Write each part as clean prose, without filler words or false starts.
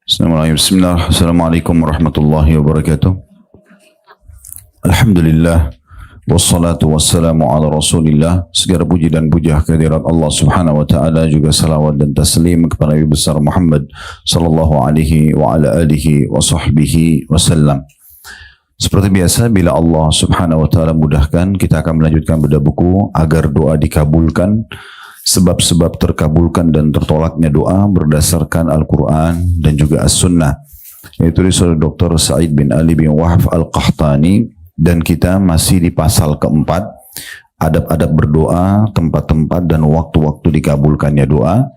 Bismillah. Assalamualaikum warahmatullahi wabarakatuh. Alhamdulillah. Wassalatu wassalamu ala rasulillah. Segala puji dan puja kehadirat Allah subhanahu wa ta'ala, juga salawat dan taslim kepada Nabi besar Muhammad sallallahu alaihi wa ala alihi wa sahbihi wasallam. Seperti biasa, bila Allah subhanahu wa ta'ala mudahkan, kita akan melanjutkan bedah buku agar doa dikabulkan. Sebab-sebab terkabulkan dan tertolaknya doa berdasarkan Al-Quran dan juga As-Sunnah. Itu ditulis oleh Dr. Sa'id bin Ali bin Wahab Al-Qahtani. Dan kita masih di pasal keempat, adab-adab berdoa, tempat-tempat dan waktu-waktu dikabulkannya doa.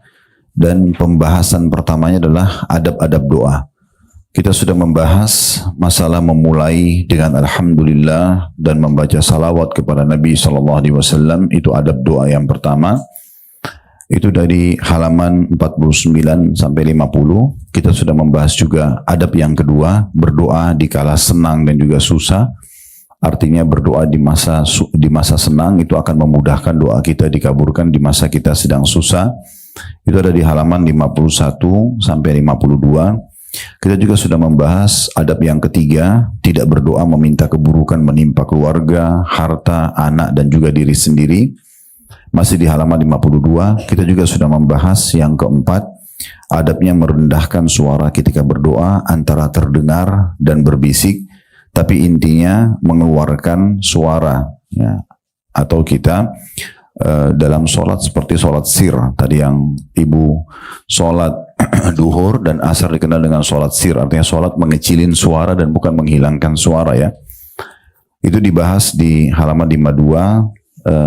Dan pembahasan pertamanya adalah adab-adab doa. Kita sudah membahas masalah memulai dengan Alhamdulillah dan membaca salawat kepada Nabi SAW. Itu adab doa yang pertama. Itu dari halaman 49 sampai 50. Kita sudah membahas juga adab yang kedua, berdoa di kala senang dan juga susah. Artinya berdoa di masa senang itu akan memudahkan doa kita dikabulkan di masa kita sedang susah. Itu ada di halaman 51 sampai 52. Kita juga sudah membahas adab yang ketiga, tidak berdoa meminta keburukan menimpa keluarga, harta, anak dan juga diri sendiri. Masih di halaman 52, kita juga sudah membahas yang keempat, adabnya merendahkan suara ketika berdoa antara terdengar dan berbisik, tapi intinya mengeluarkan suara, ya. Atau kita dalam sholat seperti sholat sir, tadi yang ibu sholat duhur dan asar dikenal dengan sholat sir, artinya sholat mengecilin suara dan bukan menghilangkan suara, ya. Itu dibahas di halaman 52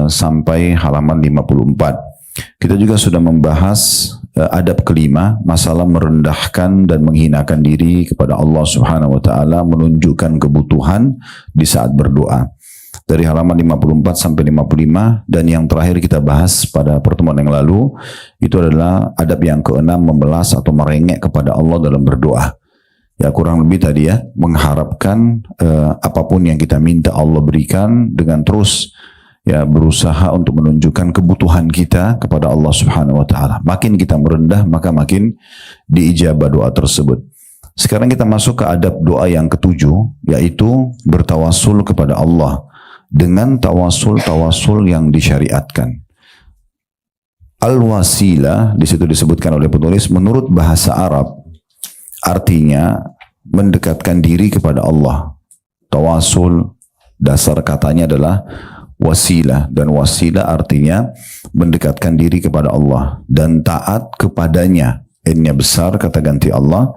sampai halaman 54. Kita juga sudah membahas adab kelima, masalah merendahkan dan menghinakan diri kepada Allah subhanahu wa ta'ala, menunjukkan kebutuhan di saat berdoa. Dari halaman 54 sampai 55, dan yang terakhir kita bahas pada pertemuan yang lalu, itu adalah adab yang keenam, memelas atau merengek kepada Allah dalam berdoa. Ya, kurang lebih tadi ya, mengharapkan apapun yang kita minta Allah berikan dengan terus ya berusaha untuk menunjukkan kebutuhan kita kepada Allah subhanahu wa ta'ala. Makin kita merendah, maka makin diijabah doa tersebut. Sekarang kita masuk ke adab doa yang ketujuh, yaitu bertawasul kepada Allah dengan tawasul yang disyariatkan. Al-wasilah, di situ disebutkan oleh penulis, menurut bahasa Arab, artinya mendekatkan diri kepada Allah. Tawasul, dasar katanya adalah wasilah, dan wasilah artinya mendekatkan diri kepada Allah dan taat kepadanya. N-nya besar, kata ganti Allah,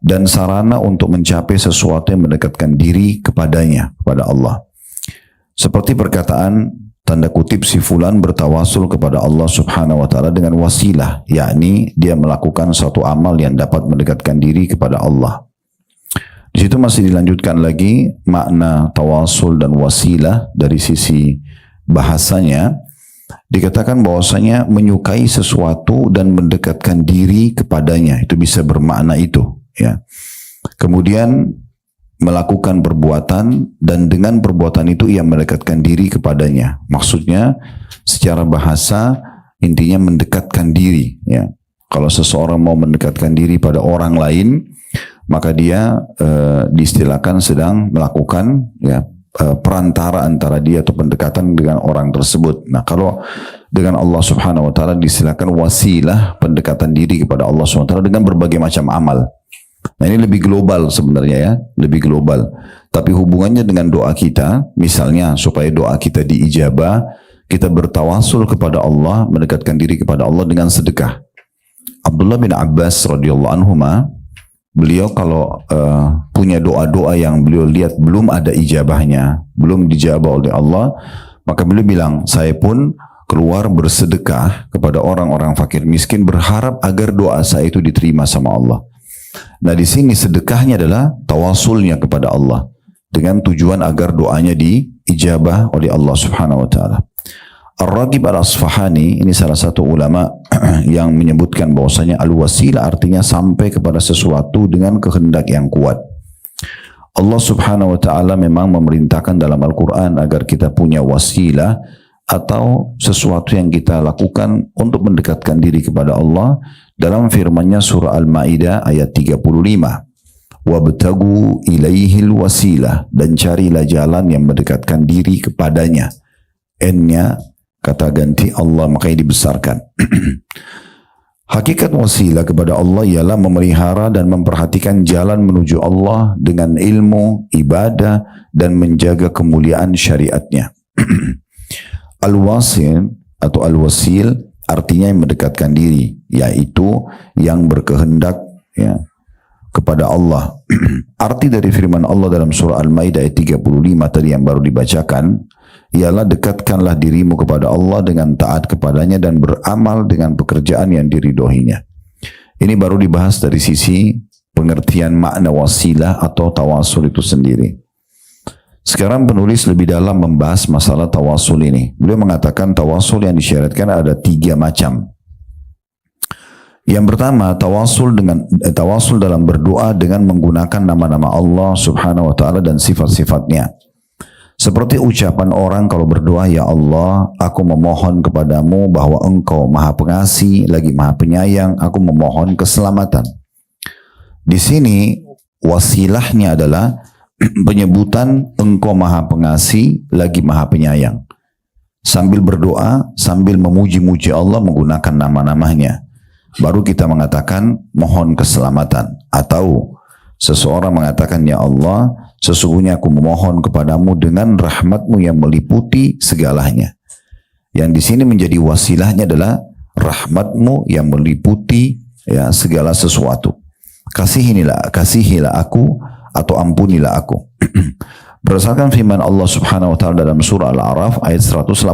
dan sarana untuk mencapai sesuatu yang mendekatkan diri kepadanya, kepada Allah. Seperti perkataan tanda kutip si fulan bertawasul kepada Allah subhanahu wa ta'ala dengan wasilah, yakni dia melakukan suatu amal yang dapat mendekatkan diri kepada Allah. Di situ masih dilanjutkan lagi makna tawasul dan wasilah dari sisi bahasanya. Dikatakan bahwasanya menyukai sesuatu dan mendekatkan diri kepadanya, itu bisa bermakna itu, ya. Kemudian melakukan perbuatan dan dengan perbuatan itu ia mendekatkan diri kepadanya. Maksudnya secara bahasa intinya mendekatkan diri, ya. Kalau seseorang mau mendekatkan diri pada orang lain, maka dia diistilahkan sedang melakukan ya perantara antara dia atau pendekatan dengan orang tersebut. Nah, kalau dengan Allah subhanahu wa ta'ala diistilahkan wasilah, pendekatan diri kepada Allah subhanahu wa ta'ala dengan berbagai macam amal. Nah, ini lebih global sebenarnya, ya, lebih global. Tapi hubungannya dengan doa kita, misalnya supaya doa kita diijabah, kita bertawasul kepada Allah, mendekatkan diri kepada Allah dengan sedekah. Abdullah bin Abbas radhiyallahu anhuma, beliau kalau punya doa-doa yang beliau lihat belum ada ijabahnya, belum dijabah oleh Allah, maka beliau bilang, saya pun keluar bersedekah kepada orang-orang fakir miskin, berharap agar doa saya itu diterima sama Allah. Nah, di sini sedekahnya adalah tawasulnya kepada Allah dengan tujuan agar doanya diijabah oleh Allah subhanahu wa ta'ala. Ar-Raghib Al-Asfahani, ini salah satu ulama yang menyebutkan bahwasanya al-wasilah artinya sampai kepada sesuatu dengan kehendak yang kuat. Allah subhanahu wa ta'ala memang memerintahkan dalam Al-Quran agar kita punya wasilah atau sesuatu yang kita lakukan untuk mendekatkan diri kepada Allah dalam firman-Nya surah Al-Maidah ayat 35. Wabtagu ilaihil wasilah, dan carilah jalan yang mendekatkan diri kepadanya. N-nya kata ganti Allah, makanya dibesarkan. Hakikat wasilah kepada Allah ialah memelihara dan memperhatikan jalan menuju Allah dengan ilmu, ibadah, dan menjaga kemuliaan syariatnya. Al-wasil atau al-wasil artinya yang mendekatkan diri, yaitu yang berkehendak ya, kepada Allah. Arti dari firman Allah dalam surah Al-Maidah ayat 35 tadi yang baru dibacakan ialah dekatkanlah dirimu kepada Allah dengan taat kepadanya dan beramal dengan pekerjaan yang diridhoinya. Ini baru dibahas dari sisi pengertian makna wasilah atau tawasul itu sendiri. Sekarang penulis lebih dalam membahas masalah tawasul ini. Beliau mengatakan tawasul yang disyariatkan ada 3 macam. Yang pertama, tawasul dalam berdoa dengan menggunakan nama-nama Allah Subhanahu wa taala dan sifat-sifatnya. Seperti ucapan orang kalau berdoa, ya Allah, aku memohon kepadamu bahwa Engkau Maha Pengasih lagi Maha Penyayang, aku memohon keselamatan. Di sini wasilahnya adalah penyebutan Engkau Maha Pengasih lagi Maha Penyayang. Sambil berdoa, sambil memuji-muji Allah menggunakan nama-namanya. Baru kita mengatakan mohon keselamatan. Atau seseorang mengatakan, ya Allah, sesungguhnya aku memohon kepadamu dengan rahmatmu yang meliputi segalanya. Yang di sini menjadi wasilahnya adalah rahmatmu yang meliputi ya segala sesuatu. Kasihilah aku atau ampunilah aku. Berdasarkan firman Allah Subhanahu wa taala dalam surah Al-A'raf ayat 180,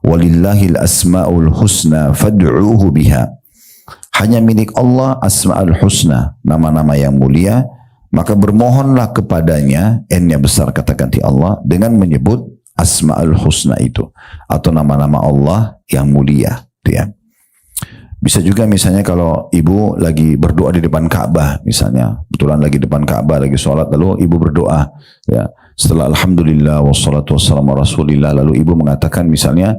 walillahil asmaul husna fad'uuhu biha. Hanya milik Allah asmaul husna, nama-nama yang mulia, maka bermohonlah kepadanya, N-nya besar kata ganti Allah, dengan menyebut asmaul husna itu atau nama-nama Allah yang mulia, ya. Bisa juga misalnya kalau ibu lagi berdoa di depan Ka'bah, misalnya kebetulan lagi depan Ka'bah lagi sholat, lalu ibu berdoa ya, setelah alhamdulillah wassalatu wassalamu ala rasulillah, lalu ibu mengatakan misalnya,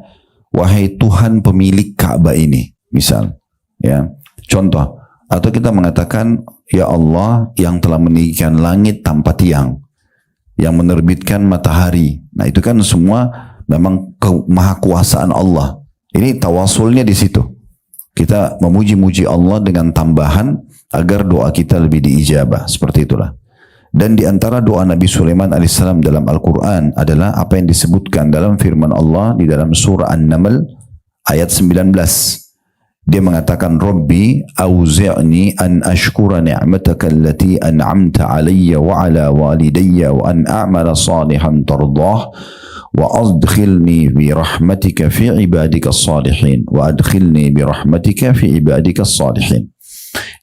wahai Tuhan pemilik Ka'bah ini, misal ya, contoh. Atau kita mengatakan, ya Allah yang telah meninggikan langit tanpa tiang, yang menerbitkan matahari. Nah itu kan semua memang kemahakuasaan Allah. Ini tawasulnya di situ. Kita memuji-muji Allah dengan tambahan agar doa kita lebih diijabah. Seperti itulah. Dan di antara doa Nabi Sulaiman alaihissalam dalam Al-Quran adalah apa yang disebutkan dalam firman Allah di dalam surah An-Naml ayat 19. Dia mengatakan, Rabbi auzi'ni an ashkura ni'mataka allati an'amta alayya wa ala walidayya wa an a'mala salihan tardah wa adkhilni bi rahmatika fi ibadika salihin wa adkhilni bi rahmatika fi ibadika salihin.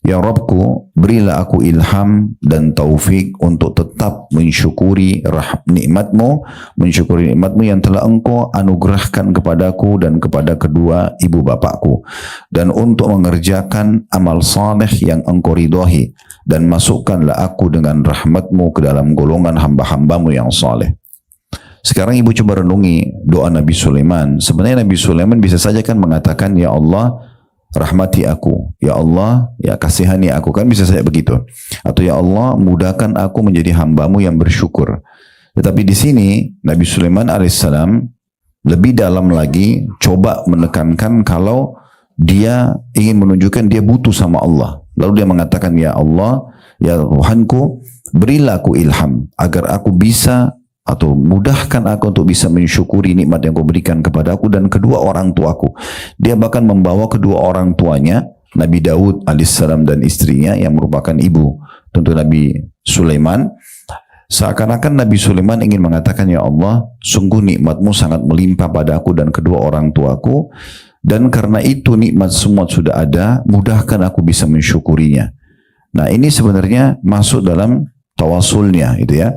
Ya Rabbku, berilah aku ilham dan taufik untuk tetap mensyukuri nikmatmu yang telah Engkau anugerahkan kepadaku dan kepada kedua ibu bapakku, dan untuk mengerjakan amal saleh yang Engkau ridhai, dan masukkanlah aku dengan rahmatmu ke dalam golongan hamba-hambamu yang saleh. Sekarang ibu coba renungi doa Nabi Sulaiman. Sebenarnya Nabi Sulaiman bisa saja kan mengatakan, ya Allah rahmati aku, ya Allah ya kasihani aku, kan bisa saja begitu. Atau ya Allah mudahkan aku menjadi hambamu yang bersyukur. Tetapi di sini Nabi Sulaiman alaihissalam lebih dalam lagi coba menekankan kalau dia ingin menunjukkan dia butuh sama Allah. Lalu dia mengatakan, ya Allah ya Tuhanku, berilah aku ilham agar aku bisa atau mudahkan aku untuk bisa mensyukuri nikmat yang Kau berikan kepada aku dan kedua orang tuaku. Dia bahkan membawa kedua orang tuanya, Nabi Daud alaihissalam dan istrinya yang merupakan ibu tentu Nabi Sulaiman. Seakan-akan Nabi Sulaiman ingin mengatakan, ya Allah, sungguh nikmatmu sangat melimpah pada aku dan kedua orang tuaku, dan karena itu nikmat semua sudah ada, mudahkan aku bisa mensyukurinya. Nah ini sebenarnya masuk dalam tawasulnya, itu ya.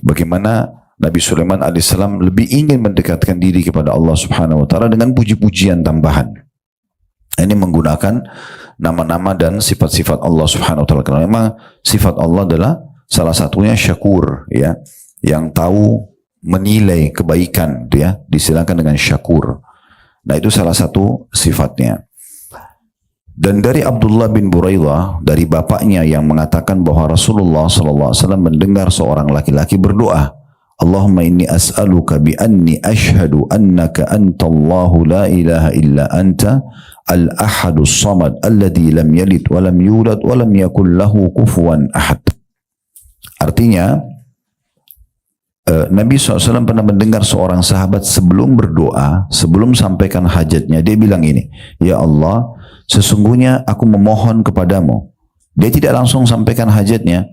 Bagaimana Nabi Sulaiman alaihissalam lebih ingin mendekatkan diri kepada Allah Subhanahu wa taala dengan puji-pujian tambahan. Ini menggunakan nama-nama dan sifat-sifat Allah Subhanahu wa taala. Karena memang sifat Allah adalah salah satunya syakur, ya, yang tahu menilai kebaikan, ya, disilakan dengan syakur. Nah, itu salah satu sifatnya. Dan dari Abdullah bin Buraidah, dari bapaknya, yang mengatakan bahwa Rasulullah SAW mendengar seorang laki-laki berdoa, Allahumma inni as'aluka bi anni ashhadu annaka antallahu la ilaha illa anta al-ahadus samad alladhi lam yalid wa lam yulad wa lam yakul lahu kufuwan ahad. Artinya, Nabi SAW pernah mendengar seorang sahabat sebelum berdoa, sebelum sampaikan hajatnya, dia bilang ini, ya Allah, sesungguhnya aku memohon kepadamu. Dia tidak langsung sampaikan hajatnya,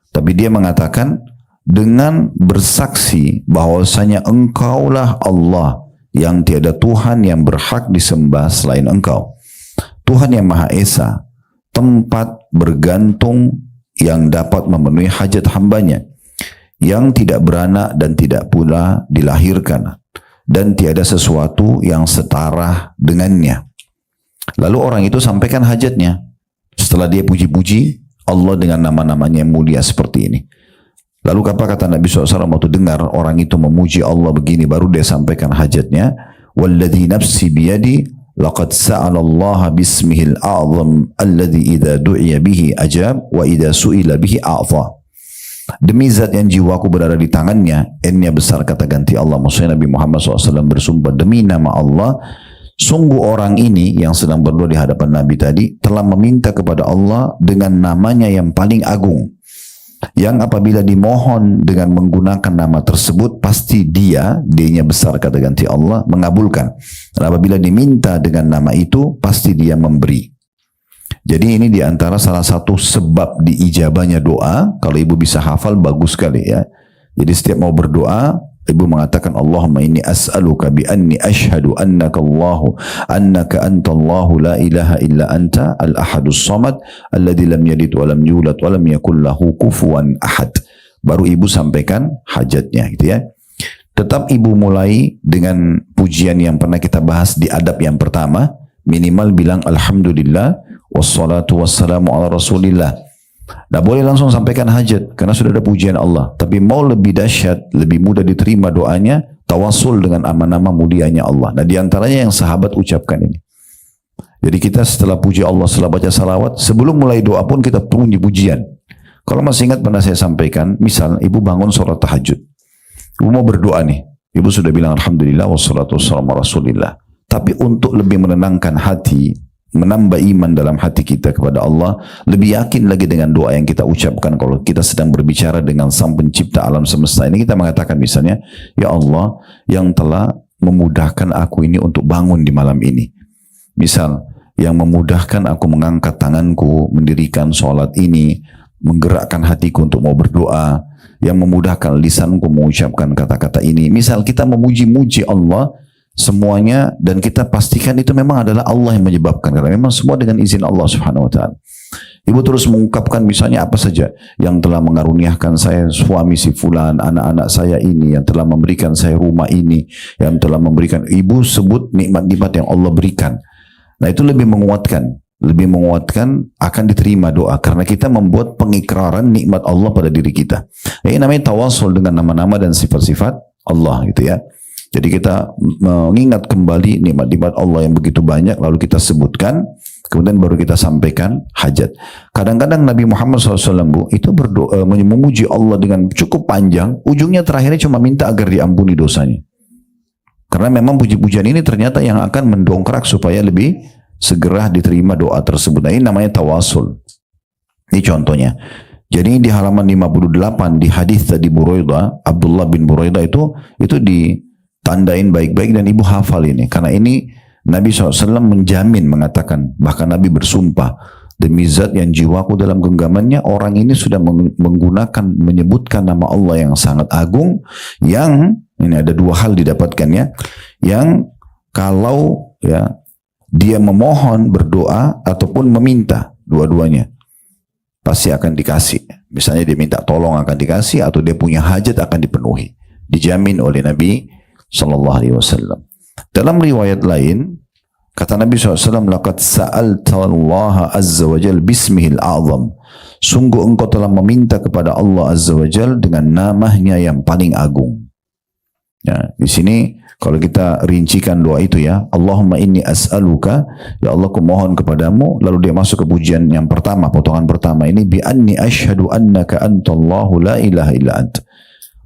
tapi dia mengatakan dengan bersaksi bahwasanya engkaulah Allah yang tiada Tuhan yang berhak disembah selain engkau. Tuhan yang Maha Esa, tempat bergantung yang dapat memenuhi hajat hambanya, yang tidak beranak dan tidak pula dilahirkan, dan tiada sesuatu yang setara dengannya. Lalu orang itu sampaikan hajatnya. Setelah dia puji-puji Allah dengan nama-namanya yang mulia seperti ini. Lalu apa kata Nabi SAW waktu dengar orang itu memuji Allah begini, baru dia sampaikan hajatnya. Walladhi nafsi biyadi laqad sa'ala Allah bismihil a'zam alladhi idha du'iya bihi ajab wa idha su'ila bihi a'za. Demi zat yang jiwaku berada di tangannya, N-nya besar kata ganti Allah. Maksudnya Nabi Muhammad SAW bersumpah, demi nama Allah, sungguh orang ini yang sedang berdoa di hadapan Nabi tadi telah meminta kepada Allah dengan namanya yang paling agung, yang apabila dimohon dengan menggunakan nama tersebut, pasti dia-nya besar kata ganti Allah, mengabulkan. Dan apabila diminta dengan nama itu, pasti dia memberi. Jadi ini diantara salah satu sebab diijabahnya doa. Kalau ibu bisa hafal bagus sekali ya. Jadi setiap mau berdoa, ibu mengatakan Allahumma inni as'aluka bi anni ashhadu annaka Allahu annaka antallahu la ilaha illa anta al-ahadus samad alladzi lam yalid wa lam yulad wa lam yakul lahu kufuwan ahad. Baru ibu sampaikan hajatnya gitu ya. Tetap ibu mulai dengan pujian yang pernah kita bahas di adab yang pertama, minimal bilang alhamdulillah wassalatu wassalamu ala rasulillah. Nah, boleh langsung sampaikan hajat karena sudah ada pujian Allah. Tapi mau lebih dahsyat, lebih mudah diterima doanya, tawasul dengan nama-nama mulianya Allah. Nah, diantaranya yang sahabat ucapkan ini. Jadi kita setelah puji Allah, setelah baca salawat, sebelum mulai doa pun kita puji pujian. Kalau masih ingat pernah saya sampaikan, misal ibu bangun sholat tahajud, ibu mau berdoa nih, ibu sudah bilang alhamdulillah wassalatu wassalamu ala rasulillah. Tapi untuk lebih menenangkan hati, menambah iman dalam hati kita kepada Allah, lebih yakin lagi dengan doa yang kita ucapkan kalau kita sedang berbicara dengan Sang Pencipta alam semesta ini, kita mengatakan misalnya, ya Allah yang telah memudahkan aku ini untuk bangun di malam ini, misal yang memudahkan aku mengangkat tanganku mendirikan sholat ini, menggerakkan hatiku untuk mau berdoa, yang memudahkan lisanku mengucapkan kata-kata ini. Misal kita memuji-muji Allah semuanya, dan kita pastikan itu memang adalah Allah yang menyebabkan, karena memang semua dengan izin Allah Subhanahu wa taala. Ibu terus mengungkapkan misalnya apa saja yang telah mengaruniakan saya suami si fulan, anak-anak saya ini, yang telah memberikan saya rumah ini, yang telah memberikan, ibu sebut nikmat-nikmat yang Allah berikan. Nah, itu lebih menguatkan akan diterima doa karena kita membuat pengikraran nikmat Allah pada diri kita. Ini namanya tawasul dengan nama-nama dan sifat-sifat Allah gitu ya. Jadi kita mengingat kembali nikmat-nikmat Allah yang begitu banyak, lalu kita sebutkan, kemudian baru kita sampaikan hajat. Kadang-kadang Nabi Muhammad SAW itu berdoa, memuji Allah dengan cukup panjang, ujungnya terakhirnya cuma minta agar diampuni dosanya. Karena memang puji-pujian ini ternyata yang akan mendongkrak supaya lebih segera diterima doa tersebut. Nah, ini namanya tawasul. Ini contohnya. Jadi di halaman 58 di hadis tadi Buraidah, Abdullah bin Buraidah itu ditandain baik-baik dan ibu hafal ini. Karena ini Nabi SAW menjamin, mengatakan, bahkan Nabi bersumpah, demi zat yang jiwaku dalam genggamannya, orang ini sudah menyebutkan nama Allah yang sangat agung, yang ini ada dua hal didapatkannya, yang kalau ya dia memohon, berdoa ataupun meminta, dua-duanya pasti akan dikasih. Misalnya dia minta tolong akan dikasih, atau dia punya hajat akan dipenuhi, dijamin oleh Nabi Sallallahu Alaihi Wasallam. Dalam riwayat lain kata Nabi SAW, laqad sa'alta Allah azza wa jal bismihil a'zam, sungguh engkau telah meminta kepada Allah azza wa jal dengan namanya yang paling agung. Ya, di sini kalau kita rincikan doa itu ya, Allahumma inni as'aluka, ya Allah ku mohon kepadamu, lalu dia masuk ke pujian yang pertama, potongan pertama ini, bi anni asyhadu annaka antallahu la ilaha illa ant.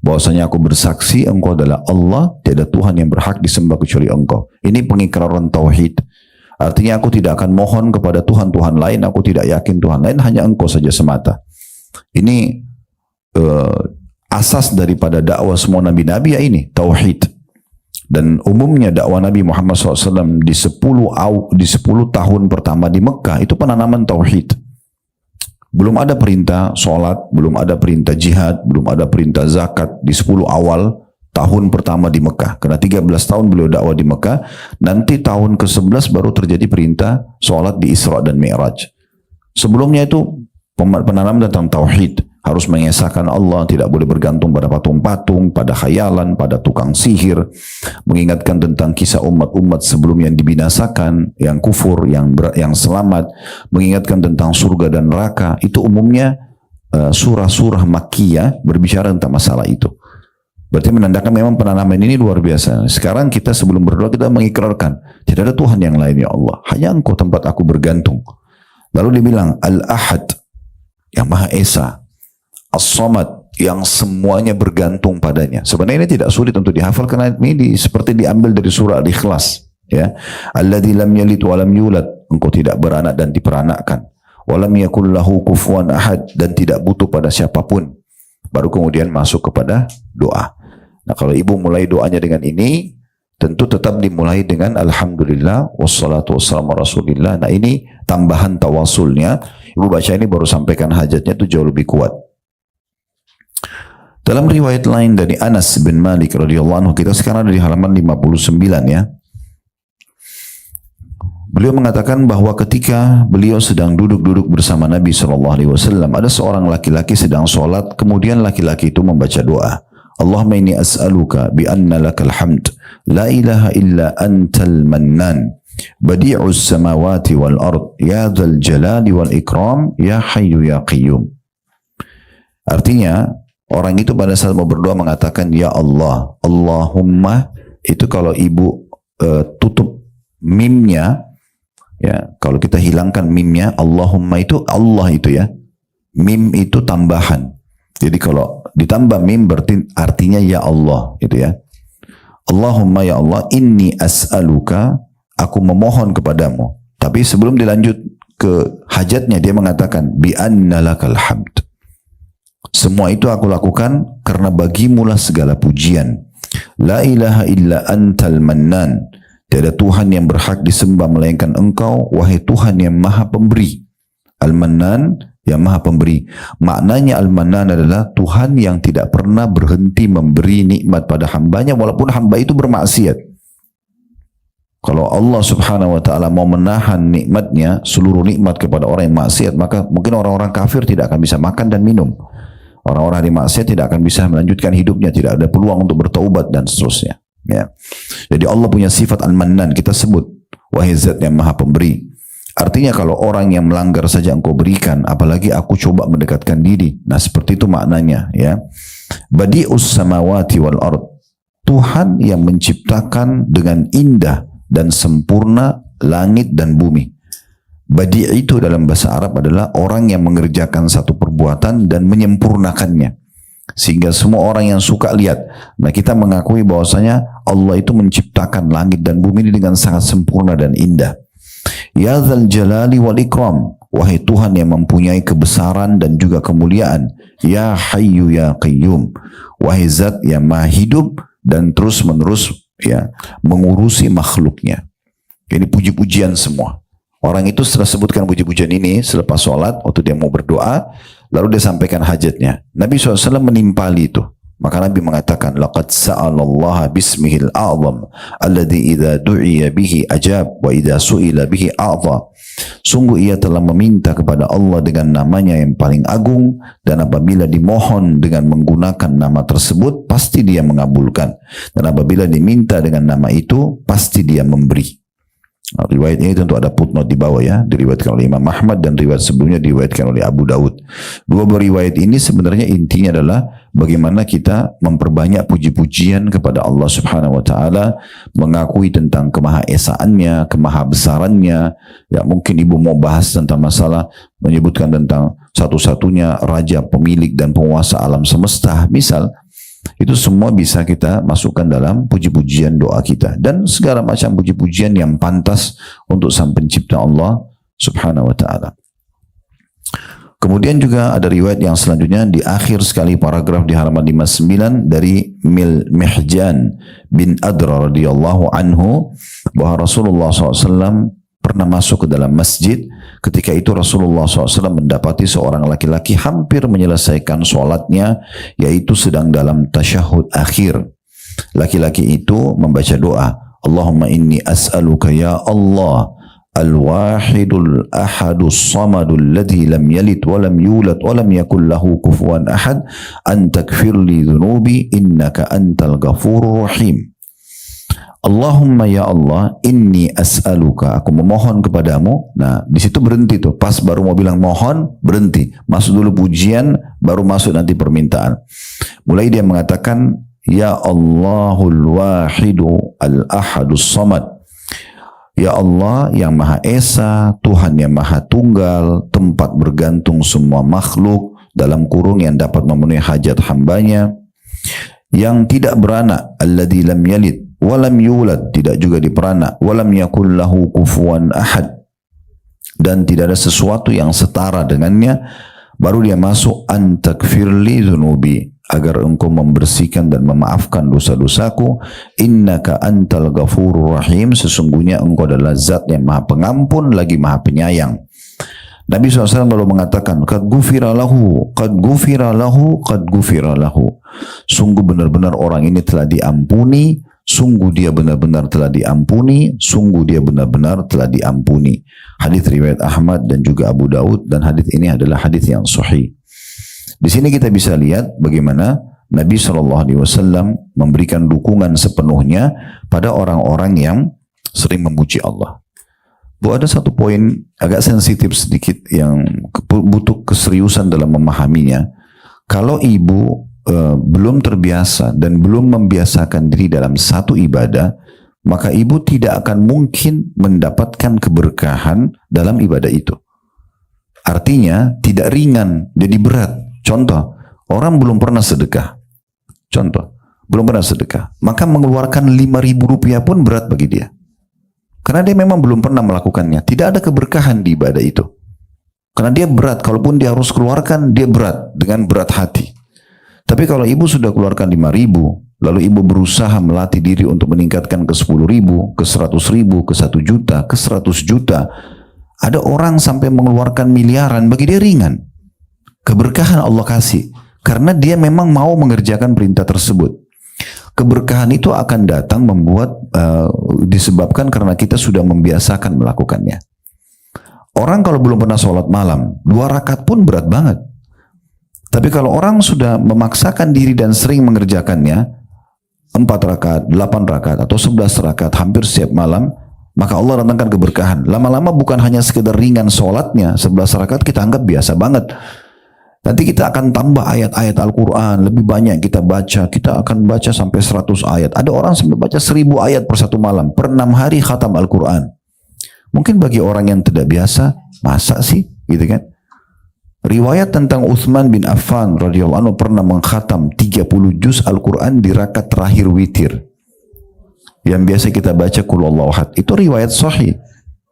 Bahwasanya aku bersaksi engkau adalah Allah, tiada Tuhan yang berhak disembah kecuali engkau. Ini pengikraran tauhid. Artinya aku tidak akan mohon kepada Tuhan-Tuhan lain, aku tidak yakin Tuhan lain, hanya engkau saja semata. Ini asas daripada dakwah semua nabi-nabi ya ini, tauhid. Dan umumnya dakwah Nabi Muhammad SAW di 10 tahun pertama di Mekah itu penanaman tauhid. Belum ada perintah sholat, belum ada perintah jihad, belum ada perintah zakat di 10 awal tahun pertama di Mekah. Karena 13 tahun beliau dakwah di Mekah, nanti tahun ke-11 baru terjadi perintah sholat di Isra dan Mi'raj. Sebelumnya itu penanaman tentang tauhid. Harus mengesahkan Allah, tidak boleh bergantung pada patung-patung, pada khayalan, pada tukang sihir. Mengingatkan tentang kisah umat-umat sebelum yang dibinasakan, yang kufur, yang selamat. Mengingatkan tentang surga dan neraka. Itu umumnya surah-surah Makkiyah berbicara tentang masalah itu. Berarti menandakan memang penanaman ini luar biasa. Sekarang kita sebelum berdoa kita mengikrarkan, tidak ada Tuhan yang lain ya Allah. Hanya engkau tempat aku bergantung. Lalu dibilang Al-Ahad, yang Maha Esa. As-Samad, yang semuanya bergantung padanya. Sebenarnya ini tidak sulit untuk dihafal karena ini seperti diambil dari surah Al-Ikhlas. Ya, Alladzi lam yalid wa lam yulad, engkau tidak beranak dan diperanakkan. Wa lam yakul lahu kufuwan ahad, dan tidak butuh pada siapapun. Baru kemudian masuk kepada doa. Nah, kalau ibu mulai doanya dengan ini, tentu tetap dimulai dengan Alhamdulillah wassalatu wassalamu Rasulillah. Nah, ini tambahan tawasulnya. Ibu baca ini baru sampaikan hajatnya itu jauh lebih kuat. Dalam riwayat lain dari Anas bin Malik radhiyallahu anhu, kita sekarang ada di halaman 59 ya. Beliau mengatakan bahwa ketika beliau sedang duduk-duduk bersama Nabi SAW, ada seorang laki-laki sedang sholat, kemudian laki-laki itu membaca doa. Allahumma inni as'aluka bi anna lakal hamd, la ilaha illa antal mannan, badi'us samawati wal ard, ya dzal jalali wal ikram, ya hayyu ya qayyum. Artinya, orang itu pada saat mau berdoa mengatakan, ya Allah, Allahumma, itu kalau ibu tutup mimnya, ya, kalau kita hilangkan mimnya, Allahumma itu Allah itu ya, mim itu tambahan. Jadi kalau ditambah mim berarti artinya ya Allah, itu ya. Allahumma ya Allah, inni as'aluka, aku memohon kepadamu. Tapi sebelum dilanjut ke hajatnya, dia mengatakan, bi anna lakal hamd. Semua itu aku lakukan karena bagimulah segala pujian. La ilaha illa antal mannan. Tiada Tuhan yang berhak disembah melainkan engkau, wahai Tuhan yang maha pemberi. Al-Mannan, yang maha pemberi. Maknanya Al-Mannan adalah Tuhan yang tidak pernah berhenti memberi nikmat pada hambanya walaupun hamba itu bermaksiat. Kalau Allah subhanahu wa ta'ala mau menahan nikmatnya, seluruh nikmat kepada orang yang maksiat, maka mungkin orang-orang kafir tidak akan bisa makan dan minum. Orang-orang di maksiat tidak akan bisa melanjutkan hidupnya, tidak ada peluang untuk bertaubat dan seterusnya. Ya. Jadi Allah punya sifat Al-Mannan, kita sebut wahai Zat yang maha pemberi. Artinya kalau orang yang melanggar saja engkau berikan, apalagi aku coba mendekatkan diri. Nah, seperti itu maknanya ya. Badi'us samawati wal ard. Tuhan yang menciptakan dengan indah dan sempurna langit dan bumi. Badi' itu dalam bahasa Arab adalah orang yang mengerjakan satu perbuatan dan menyempurnakannya. Sehingga semua orang yang suka lihat. Nah, kita mengakui bahwasanya Allah itu menciptakan langit dan bumi ini dengan sangat sempurna dan indah. Ya dzal jalali wal ikram, wahai Tuhan yang mempunyai kebesaran dan juga kemuliaan. Ya hayyu ya qayyum, wahai Zat yang maha hidup dan terus menerus ya mengurusi makhluknya. Ini puji-pujian semua. Orang itu setelah sebutkan puji-pujian ini selepas sholat, waktu dia mau berdoa, lalu dia sampaikan hajatnya. Nabi SAW menimpali itu. Maka Nabi mengatakan, laqad sa'alallaha bismihil a'zam alladhi idza du'iya bihi ajab wa idza su'ila bihi a'ta. Sungguh ia telah meminta kepada Allah dengan namanya yang paling agung, dan apabila dimohon dengan menggunakan nama tersebut pasti dia mengabulkan, dan apabila diminta dengan nama itu pasti dia memberi. Riwayat ini tentu ada footnote di bawah ya, diriwayatkan oleh Imam Ahmad dan riwayat sebelumnya diriwayatkan oleh Abu Daud. Dua riwayat ini sebenarnya intinya adalah bagaimana kita memperbanyak puji-pujian kepada Allah Subhanahu wa taala, mengakui tentang kemahaesaannya, kemahabesarannya. Ya, mungkin ibu mau bahas tentang masalah menyebutkan tentang satu-satunya raja, pemilik dan penguasa alam semesta, misal. Itu semua bisa kita masukkan dalam puji-pujian doa kita dan segala macam puji-pujian yang pantas untuk Sang Pencipta Allah Subhanahu wa taala. Kemudian juga ada riwayat yang selanjutnya di akhir sekali paragraf di halaman 59 dari Mihjan bin Adra radhiyallahu anhu bahwa Rasulullah SAW pernah masuk ke dalam masjid. Ketika itu Rasulullah SAW mendapati seorang laki-laki hampir menyelesaikan sholatnya, yaitu sedang dalam tasyahud akhir. Laki-laki itu membaca doa, Allahumma inni as'aluka ya Allah al-wahidul ahadus samadul ladhi lam yalid wa lam yulad wa lam yakul lahu kufuwan ahad an takfirli dhunubi innaka antal ghafurur rahim. Allahumma ya Allah, inni as'aluka, aku memohon kepadamu. Nah, di situ berhenti tuh. Pas baru mau bilang mohon, berhenti. Masuk dulu pujian, baru masuk nanti permintaan. Mulai dia mengatakan, ya Allahul wahidu al-ahadus samad. Ya Allah yang Maha Esa, Tuhan yang Maha Tunggal, tempat bergantung semua makhluk, dalam kurung yang dapat memenuhi hajat hambanya, yang tidak beranak, alladzi lam yalid walam yulad, tidak juga diperanak, walam yakul lahu kufuwan ahad, dan tidak ada sesuatu yang setara dengannya. Baru dia masuk antakfirli dhunubi, agar engkau membersihkan dan memaafkan dosa-dosaku. Innaka antal ghafurur rahim, sesungguhnya engkau adalah zat yang maha pengampun lagi maha penyayang. Nabi SAW lalu mengatakan, qad ghufira lahu, qad ghufira lahu, qad ghufira lahu. Sungguh benar-benar orang ini telah diampuni, sungguh dia benar-benar telah diampuni, sungguh dia benar-benar telah diampuni. Hadis riwayat Ahmad dan juga Abu Daud, dan hadis ini adalah hadis yang sahih. Di sini kita bisa lihat bagaimana Nabi SAW memberikan dukungan sepenuhnya pada orang-orang yang sering memuji Allah. Bu, ada satu poin agak sensitif sedikit yang butuh keseriusan dalam memahaminya. Kalau ibu belum terbiasa dan belum membiasakan diri dalam satu ibadah, maka ibu tidak akan mungkin mendapatkan keberkahan dalam ibadah itu. Artinya tidak ringan, jadi berat. Contoh, orang belum pernah sedekah. Contoh, belum pernah sedekah. Maka mengeluarkan 5.000 rupiah pun berat bagi dia. Karena dia memang belum pernah melakukannya. Tidak ada keberkahan di ibadah itu. Karena dia berat, kalaupun dia harus keluarkan, dia berat dengan berat hati. Tapi kalau ibu sudah keluarkan 5.000, lalu ibu berusaha melatih diri untuk meningkatkan ke 10.000, ke 100.000, ke 1 juta, ke 100 juta. Ada orang sampai mengeluarkan miliaran, bagi dia ringan. Keberkahan Allah kasih. Karena dia memang mau mengerjakan perintah tersebut. Keberkahan itu akan datang disebabkan karena kita sudah membiasakan melakukannya. Orang kalau belum pernah sholat malam, 2 rakaat pun berat banget. Tapi kalau orang sudah memaksakan diri dan sering mengerjakannya, 4 rakaat, 8 rakaat, atau 11 rakaat hampir setiap malam, maka Allah datangkan keberkahan. Lama-lama bukan hanya sekedar ringan sholatnya, 11 rakaat kita anggap biasa banget. Nanti kita akan tambah ayat-ayat Al-Quran, lebih banyak kita baca, kita akan baca sampai 100 ayat. Ada orang sampai baca 1000 ayat per satu malam, per 6 hari khatam Al-Quran. Mungkin bagi orang yang tidak biasa, masa sih? Gitu kan? Riwayat tentang Utsman bin Affan radhiyallahu anhu pernah mengkhatam 30 juz Al-Quran di rakaat terakhir witir. Yang biasa kita baca Qul Huwallahu Ahad. Itu riwayat sahih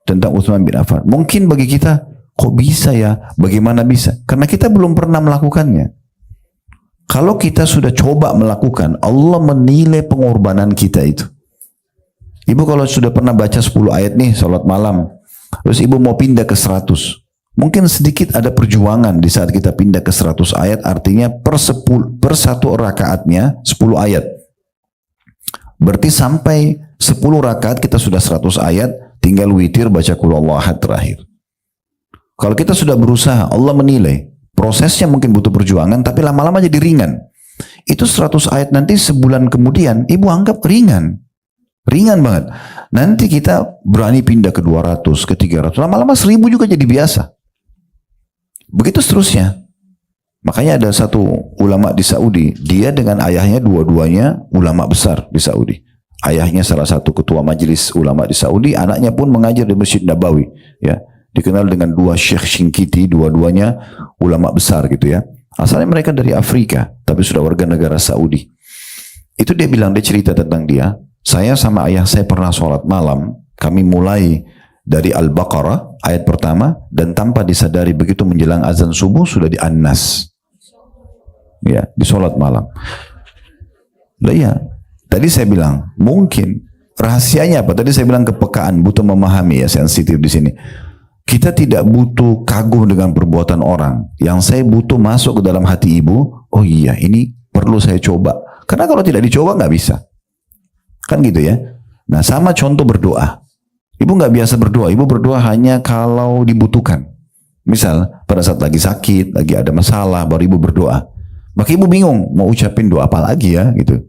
tentang Utsman bin Affan. Mungkin bagi kita, kok bisa ya? Bagaimana bisa? Karena kita belum pernah melakukannya. Kalau kita sudah coba melakukan, Allah menilai pengorbanan kita itu. Ibu kalau sudah pernah baca 10 ayat nih, salat malam, terus ibu mau pindah ke 100, mungkin sedikit ada perjuangan di saat kita pindah ke 100 ayat, artinya per satu rakaatnya 10 ayat. Berarti sampai 10 rakaat kita sudah 100 ayat, tinggal witir baca Qul Huwallahu Ahad terakhir. Kalau kita sudah berusaha, Allah menilai. Prosesnya mungkin butuh perjuangan, tapi lama-lama jadi ringan. Itu 100 ayat nanti sebulan kemudian, ibu anggap ringan. Ringan banget. Nanti kita berani pindah ke 200, ke 300. Lama-lama 1000 juga jadi biasa. Begitu seterusnya. Makanya ada satu ulama di Saudi. Dia dengan ayahnya dua-duanya ulama besar di Saudi. Ayahnya salah satu ketua majelis ulama di Saudi. Anaknya pun mengajar di Masjid Nabawi. Ya, dikenal dengan dua Syekh Shinkiti. Dua-duanya ulama besar gitu ya. Asalnya mereka dari Afrika. Tapi sudah warga negara Saudi. Itu dia bilang, dia cerita tentang dia. Saya sama ayah saya pernah sholat malam. Kami mulai dari Al-Baqarah ayat pertama. Dan tanpa disadari begitu menjelang azan subuh sudah di An-Nas. Ya, di sholat malam. Lah ya, tadi saya bilang mungkin rahasianya apa? Tadi saya bilang kepekaan, butuh memahami ya, sensitif di sini. Kita tidak butuh kagum dengan perbuatan orang. Yang saya butuh masuk ke dalam hati ibu. Oh iya, ini perlu saya coba. Karena kalau tidak dicoba nggak bisa. Kan gitu ya. Nah, sama contoh berdoa. Ibu nggak biasa berdoa. Ibu berdoa hanya kalau dibutuhkan. Misal pada saat lagi sakit, lagi ada masalah, baru ibu berdoa. Maka ibu bingung mau ucapin doa apa lagi ya gitu.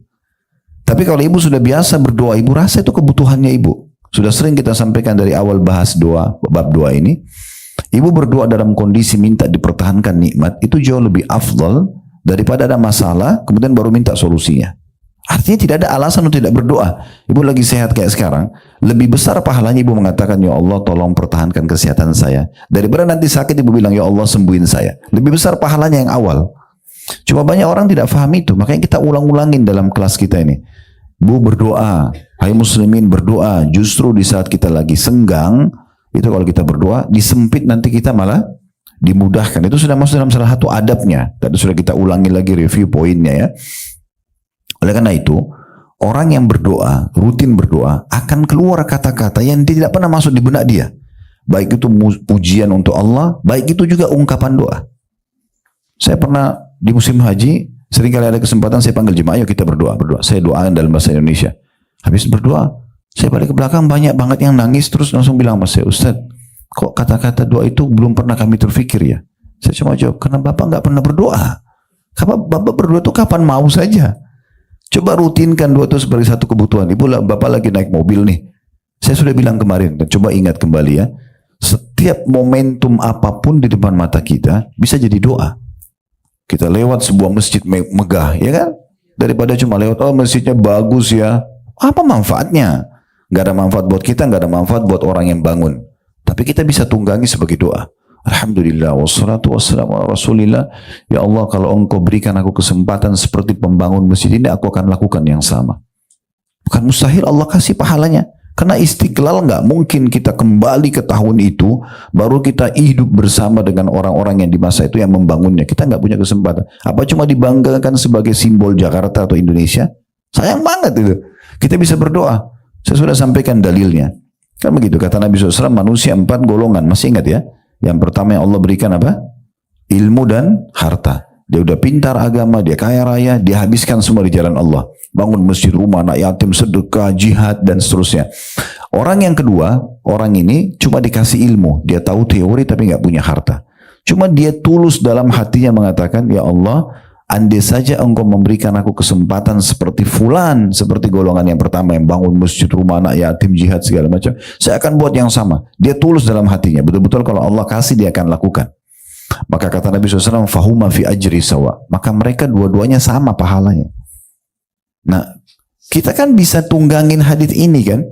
Tapi kalau ibu sudah biasa berdoa, ibu rasa itu kebutuhannya ibu. Sudah sering kita sampaikan dari awal bahas doa, bab doa ini. Ibu berdoa dalam kondisi minta dipertahankan nikmat, itu jauh lebih afdal daripada ada masalah, kemudian baru minta solusinya. Artinya tidak ada alasan untuk tidak berdoa. Ibu lagi sehat kayak sekarang, lebih besar pahalanya ibu mengatakan, ya Allah tolong pertahankan kesehatan saya. Daripada nanti sakit ibu bilang, ya Allah sembuhin saya. Lebih besar pahalanya yang awal. Cuma banyak orang tidak paham itu. Makanya kita ulang-ulangin dalam kelas kita ini. Bu berdoa, hai muslimin berdoa. Justru di saat kita lagi senggang, itu kalau kita berdoa, disempit nanti kita malah dimudahkan. Itu sudah masuk dalam salah satu adabnya. Tadi sudah kita ulangi lagi review poinnya ya. Oleh karena itu, orang yang berdoa, rutin berdoa, akan keluar kata-kata yang tidak pernah masuk di benak dia. Baik itu pujian untuk Allah, baik itu juga ungkapan doa. Saya pernah di musim haji, seringkali ada kesempatan saya panggil jemaah, ayo kita berdoa. Saya doakan dalam bahasa Indonesia. Habis berdoa, saya balik ke belakang, banyak banget yang nangis, terus langsung bilang sama saya, Ustaz, kok kata-kata doa itu belum pernah kami terfikir ya? Saya cuma jawab, karena Bapak nggak pernah berdoa. Bapak berdoa itu kapan mau saja. Coba rutinkan doa itu sebagai satu kebutuhan. Bapak lagi naik mobil nih. Saya sudah bilang kemarin, coba ingat kembali ya. Setiap momentum apapun di depan mata kita bisa jadi doa. Kita lewat sebuah masjid megah, ya kan? Daripada cuma lewat, oh masjidnya bagus ya. Apa manfaatnya? Gak ada manfaat buat kita, gak ada manfaat buat orang yang bangun. Tapi kita bisa tunggangi sebagai doa. Alhamdulillah, wassalatu wassalamu ala rasulillah. Ya Allah, kalau engkau berikan aku kesempatan seperti pembangun masjid ini, aku akan lakukan yang sama. Bukan mustahil Allah kasih pahalanya. Karena istiqlal nggak mungkin kita kembali ke tahun itu, baru kita hidup bersama dengan orang-orang yang di masa itu yang membangunnya. Kita nggak punya kesempatan. Apa cuma dibanggakan sebagai simbol Jakarta atau Indonesia? Sayang banget itu. Kita bisa berdoa. Saya sudah sampaikan dalilnya. Kan begitu, kata Nabi SAW, manusia 4 golongan. Masih ingat ya? Yang pertama yang Allah berikan apa? Ilmu dan harta. Dia udah pintar agama, dia kaya raya, dia habiskan semua di jalan Allah. Bangun masjid, rumah anak yatim, sedekah, jihad, dan seterusnya. Orang yang kedua, orang ini cuma dikasih ilmu. Dia tahu teori tapi nggak punya harta. Cuma dia tulus dalam hatinya mengatakan, ya Allah, andai saja engkau memberikan aku kesempatan seperti fulan, seperti golongan yang pertama yang bangun masjid, rumah anak yatim, jihad, segala macam, saya akan buat yang sama. Dia tulus dalam hatinya. Betul-betul kalau Allah kasih, dia akan lakukan. Maka kata Nabi SAW, fahuma fi ajri sawa. Maka mereka dua-duanya sama pahalanya. Nah, kita kan bisa tunggangin hadits ini kan.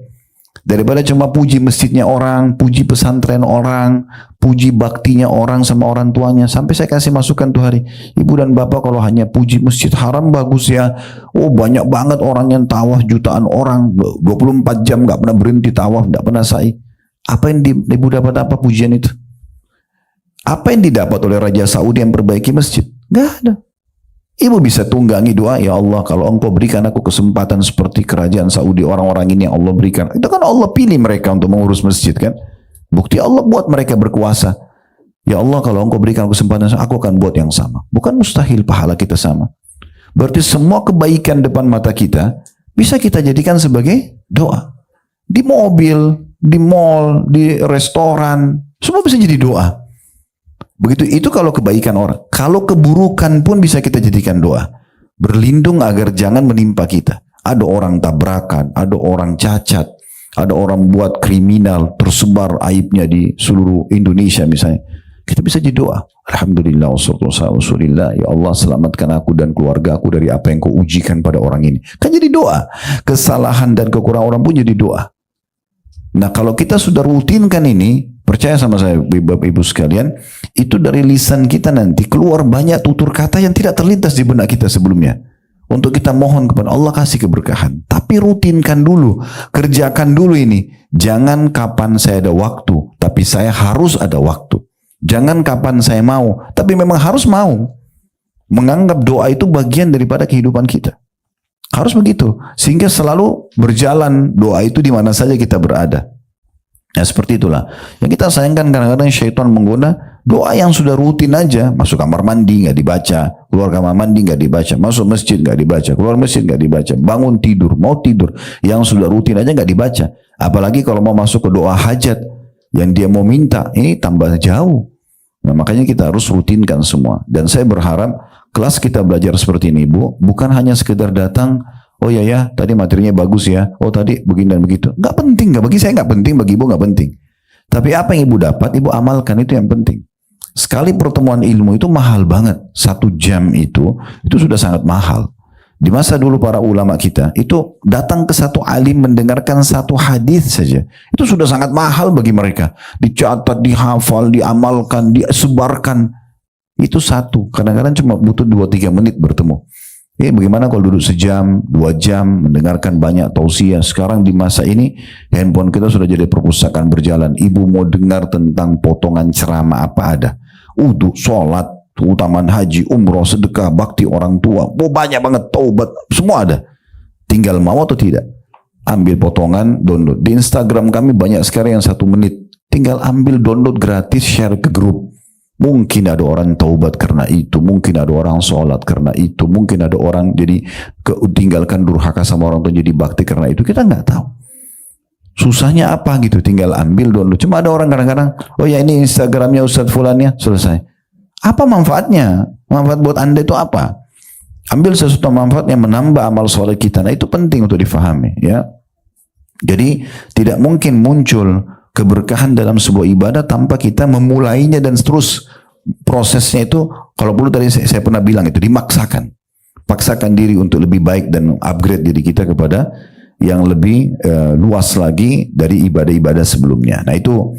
Daripada cuma puji masjidnya orang, puji pesantren orang, puji baktinya orang sama orang tuanya. Sampai saya kasih masukan tuh hari, ibu dan bapak kalau hanya puji masjid haram bagus ya. Oh banyak banget orang yang tawaf, jutaan orang, 24 jam gak pernah berhenti tawaf, gak pernah sa'i. Apa yang ibu dapat apa pujian itu? Apa yang didapat oleh Raja Saudi yang perbaiki masjid? Gak ada. Ibu bisa tunggangi doa, ya Allah kalau engkau berikan aku kesempatan seperti kerajaan Saudi, orang-orang ini yang Allah berikan. Itu kan Allah pilih mereka untuk mengurus masjid kan. Bukti Allah buat mereka berkuasa. Ya Allah kalau engkau berikan kesempatan, aku akan buat yang sama. Bukan mustahil pahala kita sama. Berarti semua kebaikan depan mata kita bisa kita jadikan sebagai doa. Di mobil, di mall, di restoran, semua bisa jadi doa. Begitu itu kalau kebaikan orang. Kalau keburukan pun bisa kita jadikan doa. Berlindung agar jangan menimpa kita. Ada orang tabrakan, ada orang cacat, ada orang buat kriminal, tersebar aibnya di seluruh Indonesia misalnya. Kita bisa jadi doa. Alhamdulillah, wassalatu wassalamu ala Rasulillah. Ya Allah, selamatkan aku dan keluarga aku dari apa yang kau ujikan pada orang ini. Kan jadi doa. Kesalahan dan kekurangan orang pun jadi doa. Nah, kalau kita sudah rutinkan ini, percaya sama saya Bapak Ibu sekalian, itu dari lisan kita nanti keluar banyak tutur kata yang tidak terlintas di benak kita sebelumnya. Untuk kita mohon kepada Allah kasih keberkahan. Tapi rutinkan dulu, kerjakan dulu ini. Jangan kapan saya ada waktu, tapi saya harus ada waktu. Jangan kapan saya mau, tapi memang harus mau. Menganggap doa itu bagian daripada kehidupan kita. Harus begitu, sehingga selalu berjalan doa itu di mana saja kita berada. Ya seperti itulah. Yang kita sayangkan kadang-kadang syaitan menggoda doa yang sudah rutin aja. Masuk kamar mandi nggak dibaca, keluar kamar mandi nggak dibaca, masuk masjid nggak dibaca, keluar masjid nggak dibaca, bangun tidur, mau tidur, yang sudah rutin aja nggak dibaca. Apalagi kalau mau masuk ke doa hajat yang dia mau minta, ini tambah jauh. Nah makanya kita harus rutinkan semua. Dan saya berharap kelas kita belajar seperti ini Bu, bukan hanya sekedar datang, oh ya tadi materinya bagus ya, oh tadi begini dan begitu. Nggak penting, bagi saya nggak penting, bagi Ibu nggak penting. Tapi apa yang Ibu dapat, Ibu amalkan, itu yang penting. Sekali pertemuan ilmu itu mahal banget. 1 jam itu sudah sangat mahal. Di masa dulu para ulama kita, itu datang ke satu alim mendengarkan satu hadis saja. Itu sudah sangat mahal bagi mereka. Dicatat, dihafal, diamalkan, disebarkan. Itu satu. Kadang-kadang cuma butuh 2-3 menit bertemu. Bagaimana kalau duduk sejam, 2 jam, mendengarkan banyak tausiah. Sekarang di masa ini, handphone kita sudah jadi perpustakaan berjalan. Ibu mau dengar tentang potongan ceramah apa ada. Uduk, sholat, keutamaan haji, umroh, sedekah, bakti orang tua. Banyak banget, taubat, semua ada. Tinggal mau atau tidak. Ambil potongan, download. Di Instagram kami banyak sekali yang 1 menit. Tinggal ambil, download gratis, share ke grup. Mungkin ada orang taubat karena itu, mungkin ada orang sholat karena itu, mungkin ada orang jadi tinggalkan durhaka sama orang tua jadi bakti karena itu, kita nggak tahu. Susahnya apa gitu, tinggal ambil download. Cuma ada orang kadang-kadang, oh ya ini Instagramnya Ustadz Fulannya, selesai. Apa manfaatnya? Manfaat buat Anda itu apa? Ambil sesuatu manfaat yang menambah amal soleh kita. Nah itu penting untuk difahami ya. Jadi tidak mungkin muncul keberkahan dalam sebuah ibadah tanpa kita memulainya dan terus prosesnya itu, kalau perlu tadi saya pernah bilang itu dimaksakan. Paksakan diri untuk lebih baik dan upgrade diri kita kepada yang lebih luas lagi dari ibadah-ibadah sebelumnya. Nah itu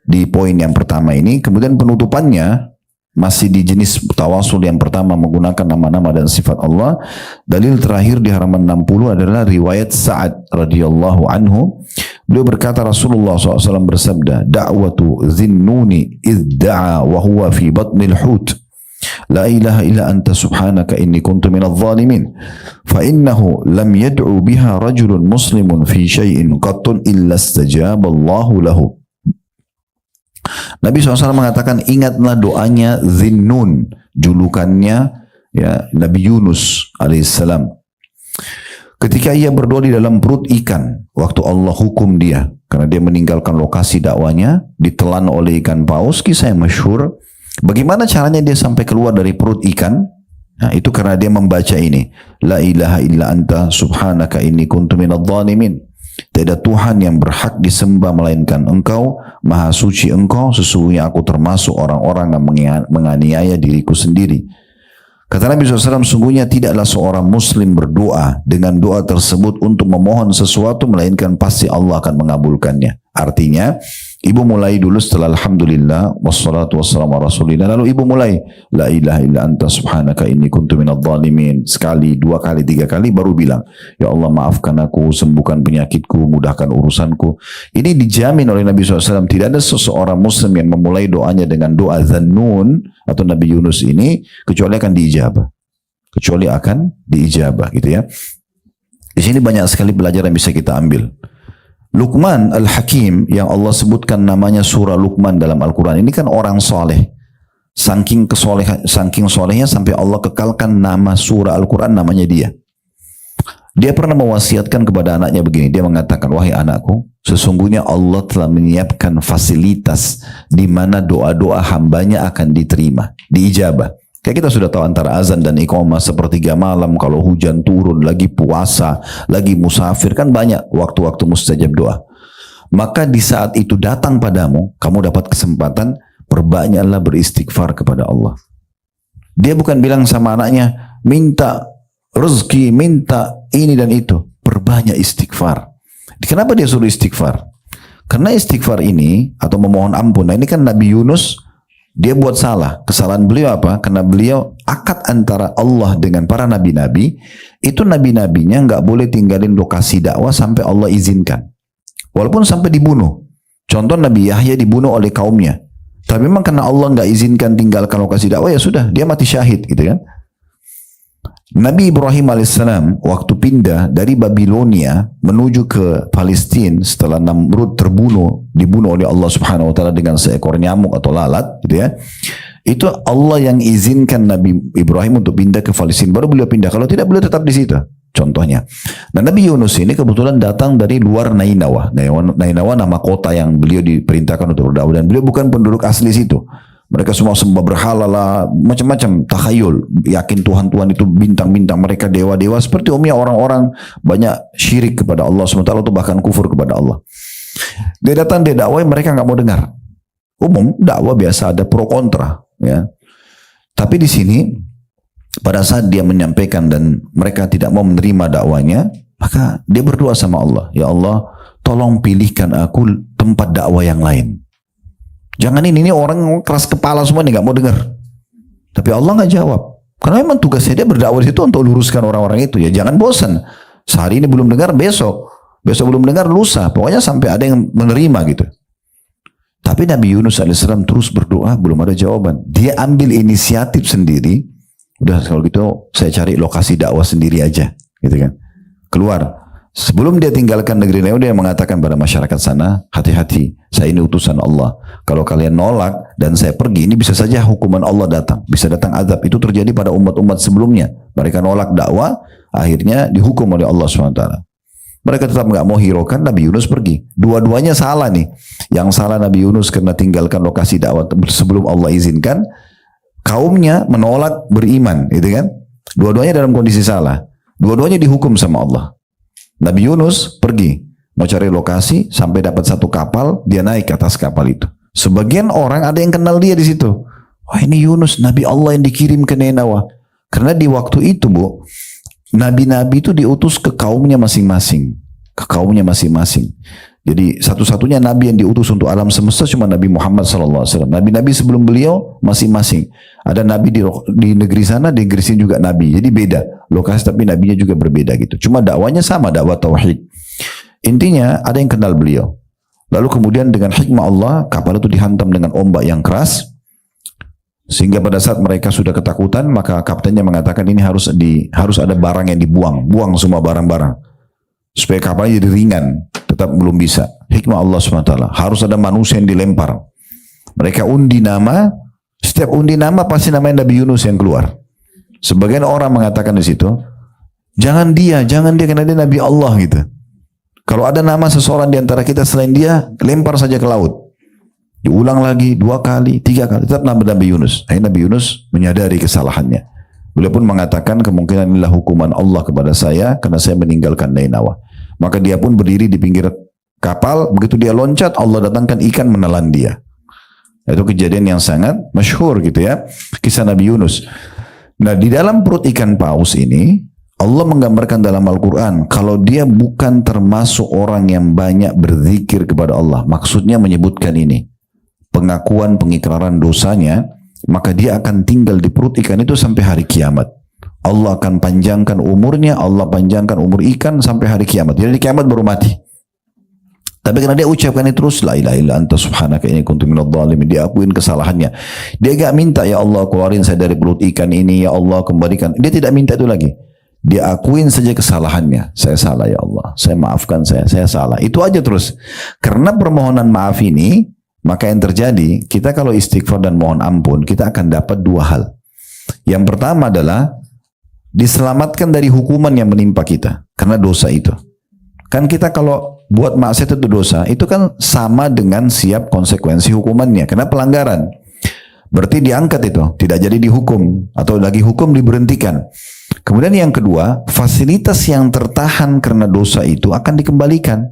di poin yang pertama ini. Kemudian penutupannya masih di jenis tawasul yang pertama menggunakan nama-nama dan sifat Allah. Dalil terakhir di halaman 60 adalah riwayat Sa'ad radhiyallahu anhu. Beliau berkata Rasulullah SAW bersabda, da'watu zinnuni idda'a wa huwa fi batnil hut. La ilaha illa anta subhanaka inni kuntu minadh dhalimin. Fa innahu lam yad'u biha rajulun muslimun fi syai'in qattun illa istajaba Allahu lahu. Nabi SAW mengatakan, ingatlah doanya Zinnun, julukannya ya Nabi Yunus alaihissalam. Ketika ia berdoa di dalam perut ikan, waktu Allah hukum dia, karena dia meninggalkan lokasi dakwanya, ditelan oleh ikan paus, kisah yang masyhur. Bagaimana caranya dia sampai keluar dari perut ikan? Nah, itu karena dia membaca ini, La ilaha illa anta subhanaka inni kuntu minadh dhalimin. Tidak Tuhan yang berhak disembah melainkan Engkau, Maha Suci Engkau, sesungguhnya aku termasuk orang-orang yang menganiaya diriku sendiri. Kata Nabi SAW, sungguhnya tidaklah seorang muslim berdoa dengan doa tersebut untuk memohon sesuatu, melainkan pasti Allah akan mengabulkannya. Artinya, ibu mulai dulu setelah Alhamdulillah, wassalatu wassalamu ala Rasulillah. Lalu ibu mulai, La ilaha illa anta subhanaka inni kuntu minadh dhalimin. Sekali, 2 kali, 3 kali, baru bilang, Ya Allah maafkan aku, sembuhkan penyakitku, mudahkan urusanku. Ini dijamin oleh Nabi SAW. Tidak ada seseorang muslim yang memulai doanya dengan doa Zannun atau Nabi Yunus ini, kecuali akan diijabah. Kecuali akan diijabah gitu ya. Di sini banyak sekali pelajaran yang bisa kita ambil. Luqman Al-Hakim yang Allah sebutkan namanya surah Luqman dalam Al-Quran, ini kan orang soleh. Saking solehnya sampai Allah kekalkan nama surah Al-Quran namanya dia. Dia pernah mewasiatkan kepada anaknya begini, dia mengatakan, wahai anakku, sesungguhnya Allah telah menyiapkan fasilitas di mana doa-doa hambanya akan diterima, diijabah. Kayak kita sudah tahu antara azan dan iqamah sepertiga malam, kalau hujan turun, lagi puasa, lagi musafir, kan banyak waktu-waktu mustajab doa. Maka di saat itu datang padamu, kamu dapat kesempatan, perbanyaklah beristighfar kepada Allah. Dia bukan bilang sama anaknya, minta rezeki, minta ini dan itu. Perbanyak istighfar. Kenapa dia suruh istighfar? Karena istighfar ini, atau memohon ampun, nah ini kan Nabi Yunus, dia buat salah. Kesalahan beliau apa? Karena beliau akad antara Allah dengan para nabi-nabi, itu nabi-nabinya nggak boleh tinggalin lokasi dakwah sampai Allah izinkan. Walaupun sampai dibunuh. Contoh Nabi Yahya dibunuh oleh kaumnya. Tapi memang karena Allah nggak izinkan tinggalkan lokasi dakwah, ya sudah, dia mati syahid gitu kan. Nabi Ibrahim alaihissalam waktu pindah dari Babilonia menuju ke Palestina setelah Namrud dibunuh oleh Allah Subhanahu wa taala dengan seekor nyamuk atau lalat gitu ya. Itu Allah yang izinkan Nabi Ibrahim untuk pindah ke Palestina, baru beliau pindah. Kalau tidak, beliau tetap di situ. Contohnya. Nah, Nabi Yunus ini kebetulan datang dari luar Nainawa. Nainawa nama kota yang beliau diperintahkan untuk berdakwah, dan beliau bukan penduduk asli situ. Mereka semua sembah berhala lah, macam-macam takhayul, yakin Tuhan-Tuhan itu bintang-bintang, mereka dewa-dewa, seperti umumnya orang-orang banyak syirik kepada Allah SWT atau bahkan kufur kepada Allah. Dia datang, dia dakwah, mereka nggak mau dengar. Umum dakwah biasa ada pro kontra, ya. Tapi di sini pada saat dia menyampaikan dan mereka tidak mau menerima dakwanya, maka dia berdoa sama Allah, ya Allah, tolong pilihkan aku tempat dakwah yang lain. Jangan ini orang keras kepala semua nih, nggak mau dengar. Tapi Allah nggak jawab. Karena memang tugasnya dia berdakwah itu untuk luruskan orang-orang itu. Ya jangan bosan. Sehari ini belum dengar, besok belum dengar, lusa. Pokoknya sampai ada yang menerima gitu. Tapi Nabi Yunus alaihissalam terus berdoa, belum ada jawaban. Dia ambil inisiatif sendiri. Udah kalau gitu saya cari lokasi dakwah sendiri aja, gitu kan. Keluar. Sebelum dia tinggalkan negeri Nainawa, dia mengatakan pada masyarakat sana, hati-hati, saya ini utusan Allah. Kalau kalian nolak dan saya pergi, ini bisa saja hukuman Allah datang. Bisa datang azab. Itu terjadi pada umat-umat sebelumnya. Mereka nolak dakwah, akhirnya dihukum oleh Allah SWT. Mereka tetap nggak mau hiraukan, Nabi Yunus pergi. Dua-duanya salah nih. Yang salah Nabi Yunus karena tinggalkan lokasi dakwah sebelum Allah izinkan. Kaumnya menolak beriman, gitu kan? Dua-duanya dalam kondisi salah. Dua-duanya dihukum sama Allah. Nabi Yunus pergi, mau cari lokasi, sampai dapat satu kapal, dia naik ke atas kapal itu. Sebagian orang ada yang kenal dia di situ. Wah, ini Yunus, Nabi Allah yang dikirim ke Nainawa. Karena di waktu itu, Bu, nabi-nabi itu diutus ke kaumnya masing-masing. Ke kaumnya masing-masing. Jadi satu-satunya nabi yang diutus untuk alam semesta cuma Nabi Muhammad SAW. Nabi-nabi sebelum beliau masing-masing. Ada nabi di negeri sana, di negeri sini juga nabi. Jadi beda lokasi, tapi nabinya juga berbeda gitu. Cuma dakwanya sama, dakwah tauhid. Intinya ada yang kenal beliau. Lalu kemudian dengan hikmah Allah, kapal itu dihantam dengan ombak yang keras. Sehingga pada saat mereka sudah ketakutan, maka kaptennya mengatakan ini harus ada barang yang dibuang. Buang semua barang-barang. Supaya kapalnya jadi ringan. Tetap belum bisa. Hikmah Allah SWT. Harus ada manusia yang dilempar. Mereka undi nama. Setiap undi nama pasti namanya Nabi Yunus yang keluar. Sebagian orang mengatakan di situ, jangan dia karena dia Nabi Allah gitu. Kalau ada nama seseorang di antara kita selain dia, lempar saja ke laut. Diulang lagi 2 kali, 3 kali, tetap nama Nabi Yunus. Akhirnya Nabi Yunus menyadari kesalahannya. Beliau pun mengatakan kemungkinan inilah hukuman Allah kepada saya karena saya meninggalkan Nainawa. Maka dia pun berdiri di pinggir kapal, begitu dia loncat, Allah datangkan ikan menelan dia. Itu kejadian yang sangat masyhur gitu ya, kisah Nabi Yunus. Nah, di dalam perut ikan paus ini, Allah menggambarkan dalam Al-Quran, kalau dia bukan termasuk orang yang banyak berzikir kepada Allah, maksudnya menyebutkan ini, pengakuan pengikraran dosanya, maka dia akan tinggal di perut ikan itu sampai hari kiamat. Allah akan panjangkan umurnya, Allah panjangkan umur ikan sampai hari kiamat. Jadi di kiamat baru mati. Tapi karena dia ucapkan itu terus, la ilaha illa anta subhanaka inni kuntu minadh dhalimin, dia akuin kesalahannya. Dia gak minta, ya Allah keluarin saya dari perut ikan ini, ya Allah kembalikan. Dia tidak minta itu lagi. Dia akuin saja kesalahannya. Saya salah ya Allah, saya maafkan saya salah. Itu aja terus. Karena permohonan maaf ini, maka yang terjadi, kita kalau istighfar dan mohon ampun, kita akan dapat 2 hal. Yang pertama adalah diselamatkan dari hukuman yang menimpa kita karena dosa itu. Kan kita kalau buat maksiat itu dosa, itu kan sama dengan siap konsekuensi hukumannya karena pelanggaran. Berarti diangkat itu, tidak jadi dihukum atau lagi hukum diberhentikan. Kemudian yang kedua, fasilitas yang tertahan karena dosa itu akan dikembalikan.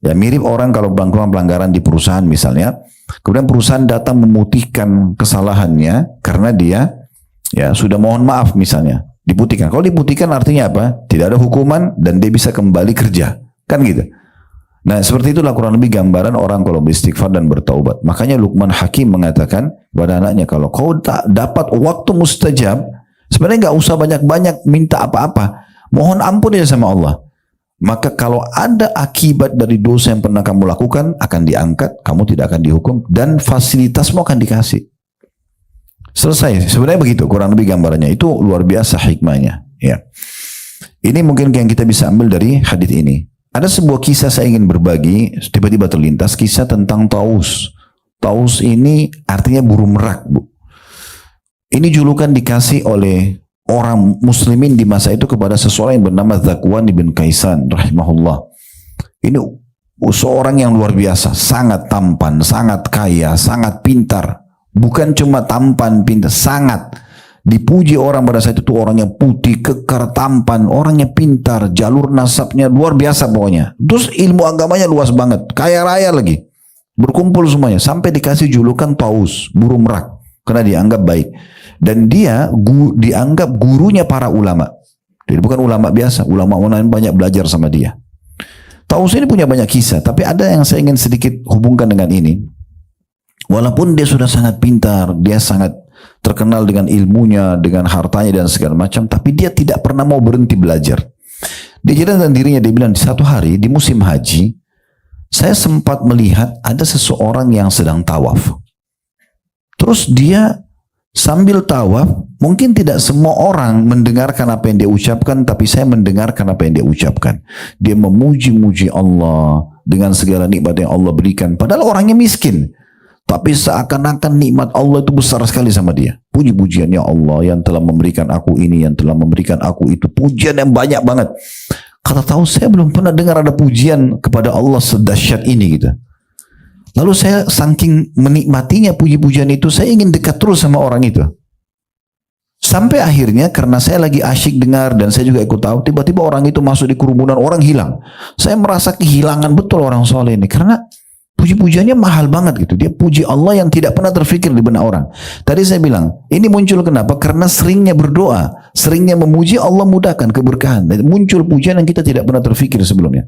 Ya mirip orang kalau melakukan pelanggaran di perusahaan misalnya, kemudian perusahaan datang memutihkan kesalahannya karena dia ya sudah mohon maaf misalnya, diputihkan. Kalau diputihkan artinya apa? Tidak ada hukuman dan dia bisa kembali kerja, kan gitu. Nah seperti itulah kurang lebih gambaran orang kalau beristighfar dan bertaubat. Makanya Luqman Hakim mengatakan kepada anaknya, kalau kau tak dapat waktu mustajab, sebenarnya nggak usah banyak-banyak minta apa-apa, mohon ampun aja sama Allah. Maka kalau ada akibat dari dosa yang pernah kamu lakukan akan diangkat, kamu tidak akan dihukum dan fasilitasmu akan dikasih. Selesai. Sebenarnya begitu kurang lebih gambarannya. Itu luar biasa hikmahnya. Ya. Ini mungkin yang kita bisa ambil dari hadis ini. Ada sebuah kisah saya ingin berbagi, tiba-tiba terlintas kisah tentang Taus. Taus ini artinya burung merak, Bu. Ini julukan dikasih oleh orang muslimin di masa itu kepada seseorang yang bernama Zakwan bin Kaisan rahimahullah. Ini seorang yang luar biasa, sangat tampan, sangat kaya, sangat pintar. Bukan cuma tampan, pintar, sangat dipuji orang pada saat itu. Orangnya putih, kekar, tampan, orangnya pintar, jalur nasabnya luar biasa pokoknya. Terus ilmu agamanya luas banget, kaya raya lagi. Berkumpul semuanya sampai dikasih julukan Taus, burung merak, karena dianggap baik. Dan dia dianggap gurunya para ulama. Jadi bukan ulama biasa, ulama banyak belajar sama dia. Taus ini punya banyak kisah, tapi ada yang saya ingin sedikit hubungkan dengan ini. Walaupun dia sudah sangat pintar, dia sangat terkenal dengan ilmunya, dengan hartanya dan segala macam, tapi dia tidak pernah mau berhenti belajar. Dia cerita tentang dirinya, dia bilang di satu hari di musim haji, saya sempat melihat ada seseorang yang sedang tawaf. Terus dia sambil tawaf, mungkin tidak semua orang mendengarkan apa yang dia ucapkan, tapi saya mendengarkan apa yang dia ucapkan. Dia memuji-muji Allah dengan segala nikmat yang Allah berikan. Padahal orangnya miskin. Tapi seakan-akan nikmat Allah itu besar sekali sama dia. Puji-pujian, ya Allah yang telah memberikan aku ini, yang telah memberikan aku itu. Pujian yang banyak banget. Kata tahu saya belum pernah dengar ada pujian kepada Allah sedahsyat ini gitu. Lalu saya saking menikmatinya puji-pujian itu, saya ingin dekat terus sama orang itu. Sampai akhirnya karena saya lagi asyik dengar dan saya juga ikut tahu, tiba-tiba orang itu masuk di kerumunan, orang hilang. Saya merasa kehilangan betul orang soleh ini karena puji-pujiannya mahal banget gitu. Dia puji Allah yang tidak pernah terfikir di benak orang. Tadi saya bilang, ini muncul kenapa? Karena seringnya berdoa, seringnya memuji, Allah mudahkan keberkahan. Dan muncul pujian yang kita tidak pernah terfikir sebelumnya.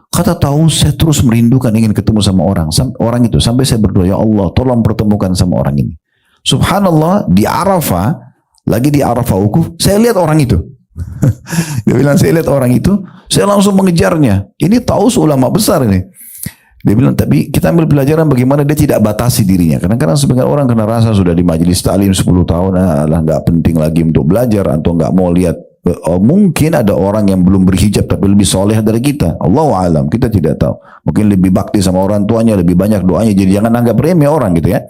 Kata tahu saya terus merindukan ingin ketemu sama orang itu sampai saya berdoa, ya Allah tolong pertemukan sama orang ini. Subhanallah di Arafah, lagi di Arafah wukuf, saya lihat orang itu. Dia bilang saya lihat orang itu, saya langsung mengejarnya. Ini tahu ulama besar ini. Dia bilang tapi kita ambil pelajaran bagaimana dia tidak batasi dirinya. Kadang-kadang sebagian orang kena rasa sudah di majelis ta'lim 10 tahun, lah nggak penting lagi untuk belajar atau nggak mau lihat. Mungkin ada orang yang belum berhijab tapi lebih soleh dari kita. Allahu alam, kita tidak tahu. Mungkin lebih bakti sama orang tuanya, lebih banyak doanya. Jadi jangan anggap remeh orang gitu ya.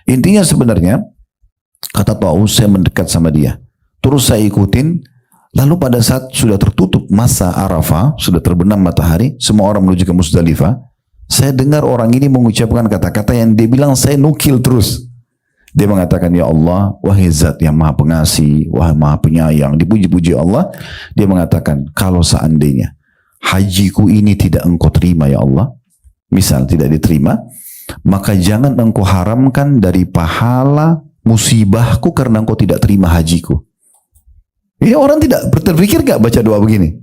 Intinya sebenarnya kata tahu saya mendekat sama dia. Terus saya ikutin. Lalu pada saat sudah tertutup masa Arafah, sudah terbenam matahari, semua orang menuju ke Musdalifah. Saya dengar orang ini mengucapkan kata-kata yang dia bilang saya nukil terus. Dia mengatakan, ya Allah, wahai zat yang maha pengasih, wahai maha penyayang, dipuji-puji Allah. Dia mengatakan, kalau seandainya hajiku ini tidak engkau terima ya Allah, misal tidak diterima, maka jangan engkau haramkan dari pahala musibahku karena engkau tidak terima hajiku. Ya orang tidak berpikir gak baca doa begini?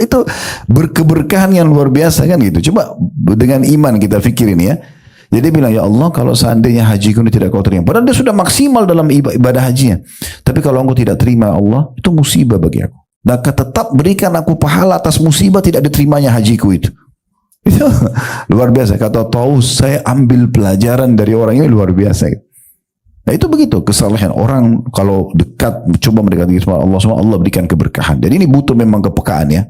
Itu berkeberkahan yang luar biasa kan gitu. Coba dengan iman kita pikirin ya. Jadi bilang, ya Allah kalau seandainya hajiku ini tidak kau terima. Padahal dia sudah maksimal dalam ibadah hajinya. Tapi kalau engkau tidak terima Allah, itu musibah bagi aku. Maka tetap berikan aku pahala atas musibah tidak diterimanya hajiku itu. Itu luar biasa. Kata Taus, saya ambil pelajaran dari orang ini luar biasa. Nah itu begitu kesalahan orang kalau dekat, coba mendekati Allah, Allah berikan keberkahan. Jadi ini butuh memang kepekaan ya.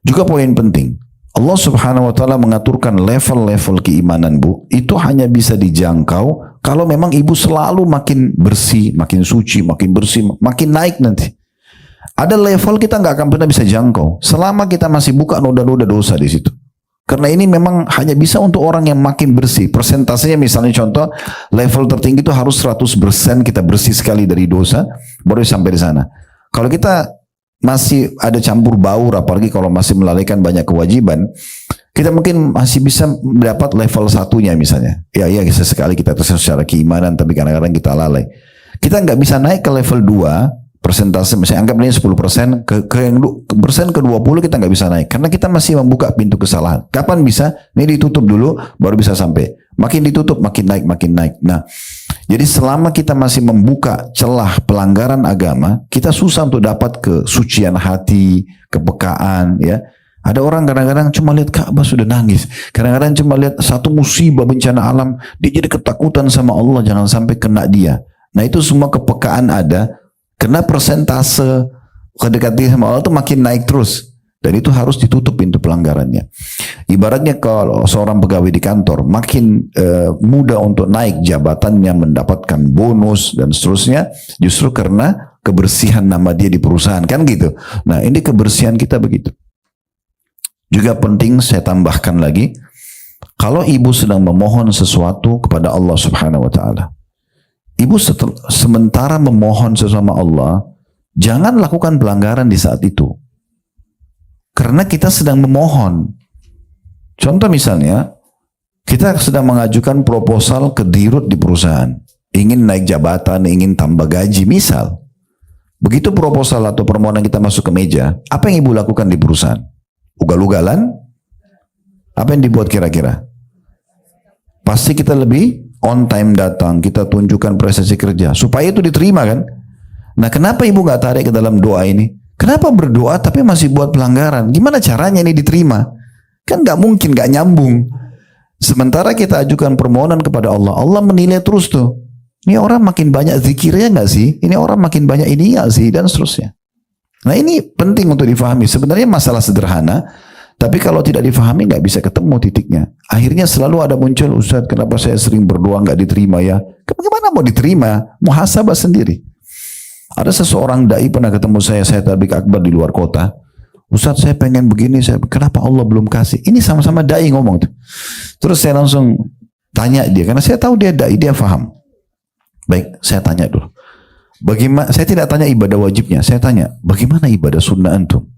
Juga poin penting. Allah subhanahu wa ta'ala mengaturkan level-level keimanan Bu, itu hanya bisa dijangkau kalau memang ibu selalu makin bersih, makin suci, makin bersih, makin naik nanti. Ada level kita nggak akan pernah bisa jangkau selama kita masih buka noda-noda dosa di situ. Karena ini memang hanya bisa untuk orang yang makin bersih. Persentasenya misalnya contoh, level tertinggi itu harus 100% kita bersih sekali dari dosa, baru sampai di sana. Kalau kita masih ada campur baur, apalagi kalau masih melalaikan banyak kewajiban, kita mungkin masih bisa mendapat level satunya misalnya. Ya sesekali kita terus secara keimanan, tapi kadang-kadang kita lalai. Kita nggak bisa naik ke level 2, persentase misalnya anggap ini 10%, ke yang persen ke 20 kita nggak bisa naik. Karena kita masih membuka pintu kesalahan. Kapan bisa? Ini ditutup dulu, baru bisa sampai. Makin ditutup, makin naik. Nah, jadi selama kita masih membuka celah pelanggaran agama, kita susah untuk dapat kesucian hati, kepekaan, ya. Ada orang kadang-kadang cuma lihat Ka'bah sudah nangis. Kadang-kadang cuma lihat satu musibah bencana alam, dia jadi ketakutan sama Allah, jangan sampai kena dia. Nah itu semua kepekaan ada, karena persentase kedekatan sama Allah itu makin naik terus. Dan itu harus ditutup pintu pelanggarannya. Ibaratnya kalau seorang pegawai di kantor, makin mudah untuk naik jabatannya, mendapatkan bonus dan seterusnya, justru karena kebersihan nama dia di perusahaan, kan gitu. Nah ini kebersihan kita begitu. Juga penting saya tambahkan lagi, kalau ibu sedang memohon sesuatu kepada Allah Subhanahu wa taala, ibu sementara memohon sesama Allah, jangan lakukan pelanggaran di saat itu. Karena kita sedang memohon. Contoh misalnya, kita sedang mengajukan proposal ke dirut di perusahaan, ingin naik jabatan, ingin tambah gaji, misal. Begitu proposal atau permohonan kita masuk ke meja, apa yang ibu lakukan di perusahaan? Ugal-ugalan? Apa yang dibuat kira-kira? Pasti kita lebih on time datang, kita tunjukkan prestasi kerja, supaya itu diterima kan? Nah kenapa ibu gak tarik ke dalam doa ini? Kenapa berdoa tapi masih buat pelanggaran? Gimana caranya ini diterima? Kan gak mungkin, gak nyambung. Sementara kita ajukan permohonan kepada Allah, Allah menilai terus tuh. Ini orang makin banyak zikirnya gak sih? Ini orang makin banyak ini gak sih? Dan seterusnya. Nah ini penting untuk difahami. Sebenarnya masalah sederhana, tapi kalau tidak difahami nggak bisa ketemu titiknya. Akhirnya selalu ada muncul, Ustaz kenapa saya sering berdoa nggak diterima ya? Bagaimana mau diterima? Muhasabah sendiri. Ada seseorang dai pernah ketemu saya tablik akbar di luar kota. Ustaz saya pengen begini, kenapa Allah belum kasih? Ini sama-sama dai ngomong tuh. Terus saya langsung tanya dia, karena saya tahu dia dai, dia faham. Baik, saya tanya dulu. Bagaimana? Saya tidak tanya ibadah wajibnya, saya tanya bagaimana ibadah sunnah antum?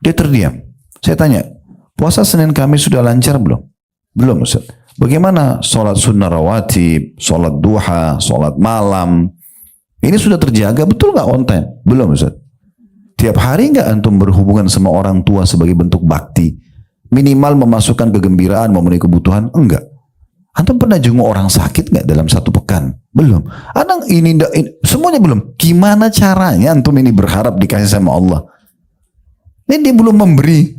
Dia terdiam. Saya tanya, puasa Senin Kamis sudah lancar belum? Belum Ustaz. Bagaimana sholat sunnah rawatib, sholat duha, sholat malam? Ini sudah terjaga betul nggak on time? Belum Ustaz. Tiap hari nggak antum berhubungan sama orang tua sebagai bentuk bakti? Minimal memasukkan kegembiraan, memenuhi kebutuhan? Enggak. Antum pernah jenguk orang sakit nggak dalam satu pekan? Belum. Antum ini semuanya belum. Gimana caranya antum ini berharap dikasih sama Allah? Ini dia belum memberi.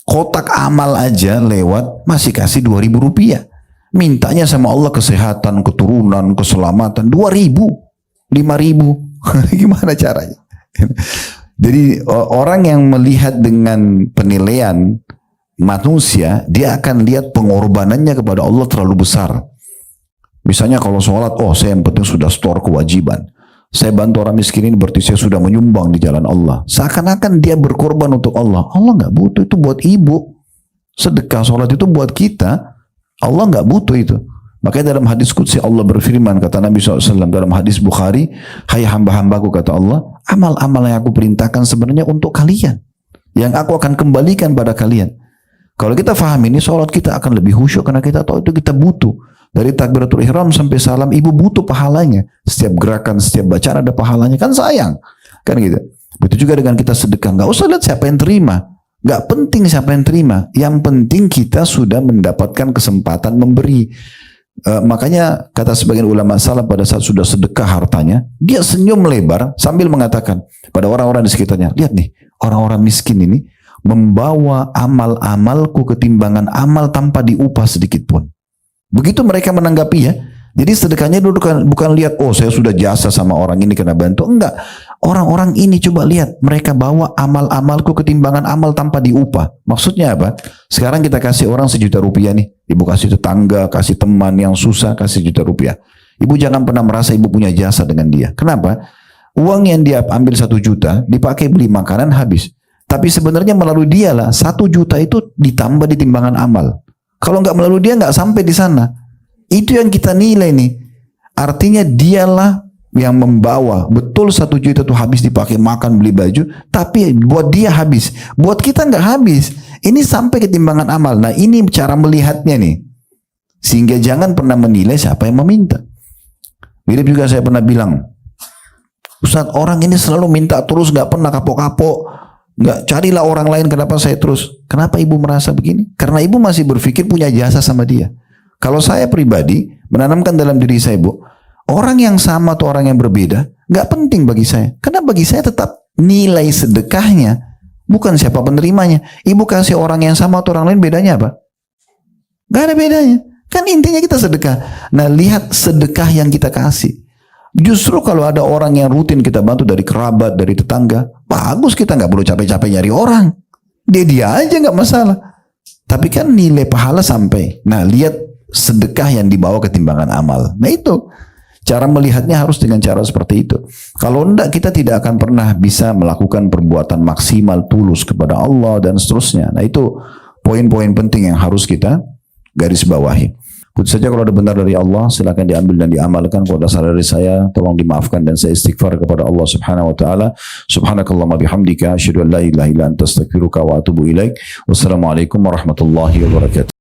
Kotak amal aja lewat masih kasih 2.000 rupiah. Mintanya sama Allah kesehatan, keturunan, keselamatan 2.000, 5.000. Gimana caranya? Jadi orang yang melihat dengan penilaian manusia, dia akan lihat pengorbanannya kepada Allah terlalu besar. Misalnya kalau sholat, saya yang penting sudah store kewajiban. Saya bantu orang miskin ini berarti saya sudah menyumbang di jalan Allah. Seakan-akan dia berkorban untuk Allah. Allah nggak butuh, itu buat ibu. Sedekah sholat itu buat kita. Allah nggak butuh itu. Makanya dalam hadis qudsi Allah berfirman, kata Nabi SAW dalam hadis Bukhari, hai hamba-hambaku kata Allah, amal-amal yang aku perintahkan sebenarnya untuk kalian. Yang aku akan kembalikan pada kalian. Kalau kita faham ini, sholat kita akan lebih khusyuk karena kita tahu itu kita butuh. Dari takbiratul ihram sampai salam, ibu butuh pahalanya. Setiap gerakan, setiap bacaan ada pahalanya. Kan sayang. Kan gitu. Begitu juga dengan kita sedekah. Nggak usah lihat siapa yang terima. Nggak penting siapa yang terima. Yang penting kita sudah mendapatkan kesempatan memberi. Makanya kata sebagian ulama salaf pada saat sudah sedekah hartanya, dia senyum lebar sambil mengatakan pada orang-orang di sekitarnya, lihat nih, orang-orang miskin ini membawa amal-amalku ketimbangan amal tanpa diupah sedikit pun. Begitu mereka menanggapi ya. Jadi sedekahnya bukan lihat, saya sudah jasa sama orang ini kena bantu. Enggak. Orang-orang ini coba lihat, mereka bawa amal-amalku ketimbangan amal tanpa diupah. Maksudnya apa? Sekarang kita kasih orang 1 juta rupiah nih. Ibu kasih tetangga, kasih teman yang susah, kasih 1 juta rupiah. Ibu jangan pernah merasa ibu punya jasa dengan dia. Kenapa? Uang yang dia ambil 1 juta, dipakai beli makanan habis. Tapi sebenarnya melalui dialah 1 juta itu ditambah di timbangan amal. Kalau nggak melalui dia nggak sampai di sana. Itu yang kita nilai nih. Artinya dialah yang membawa. Betul 1 juta itu habis dipakai makan beli baju, tapi buat dia habis. Buat kita nggak habis. Ini sampai ke timbangan amal. Nah ini cara melihatnya nih. Sehingga jangan pernah menilai siapa yang meminta. Mirip juga saya pernah bilang, Ustaz, orang ini selalu minta terus, nggak pernah kapok-kapok. Nggak, carilah orang lain, kenapa saya terus? Kenapa ibu merasa begini? Karena ibu masih berpikir punya jasa sama dia. Kalau saya pribadi menanamkan dalam diri saya, Bu, orang yang sama atau orang yang berbeda nggak penting bagi saya. Karena bagi saya tetap nilai sedekahnya, bukan siapa penerimanya. Ibu kasih orang yang sama atau orang lain, bedanya apa? Nggak ada bedanya. Kan intinya kita sedekah. Nah lihat sedekah yang kita kasih. Justru kalau ada orang yang rutin kita bantu dari kerabat, dari tetangga, bagus, kita nggak perlu capek-capek nyari orang. Dia aja nggak masalah. Tapi kan nilai pahala sampai. Nah lihat sedekah yang dibawa ke timbangan amal. Nah itu cara melihatnya harus dengan cara seperti itu. Kalau enggak kita tidak akan pernah bisa melakukan perbuatan maksimal tulus kepada Allah dan seterusnya. Nah itu poin-poin penting yang harus kita garis bawahi. Tentu saja kalau ada benar dari Allah silakan diambil dan diamalkan. Kalau ada salah dari saya tolong dimaafkan dan saya istighfar kepada Allah Subhanahu wa taala. Subhanakallahumma bihamdika asyhadu an la ilaha illa anta astaghfiruka wa atubu ilaik. Wassalamualaikum warahmatullahi wabarakatuh.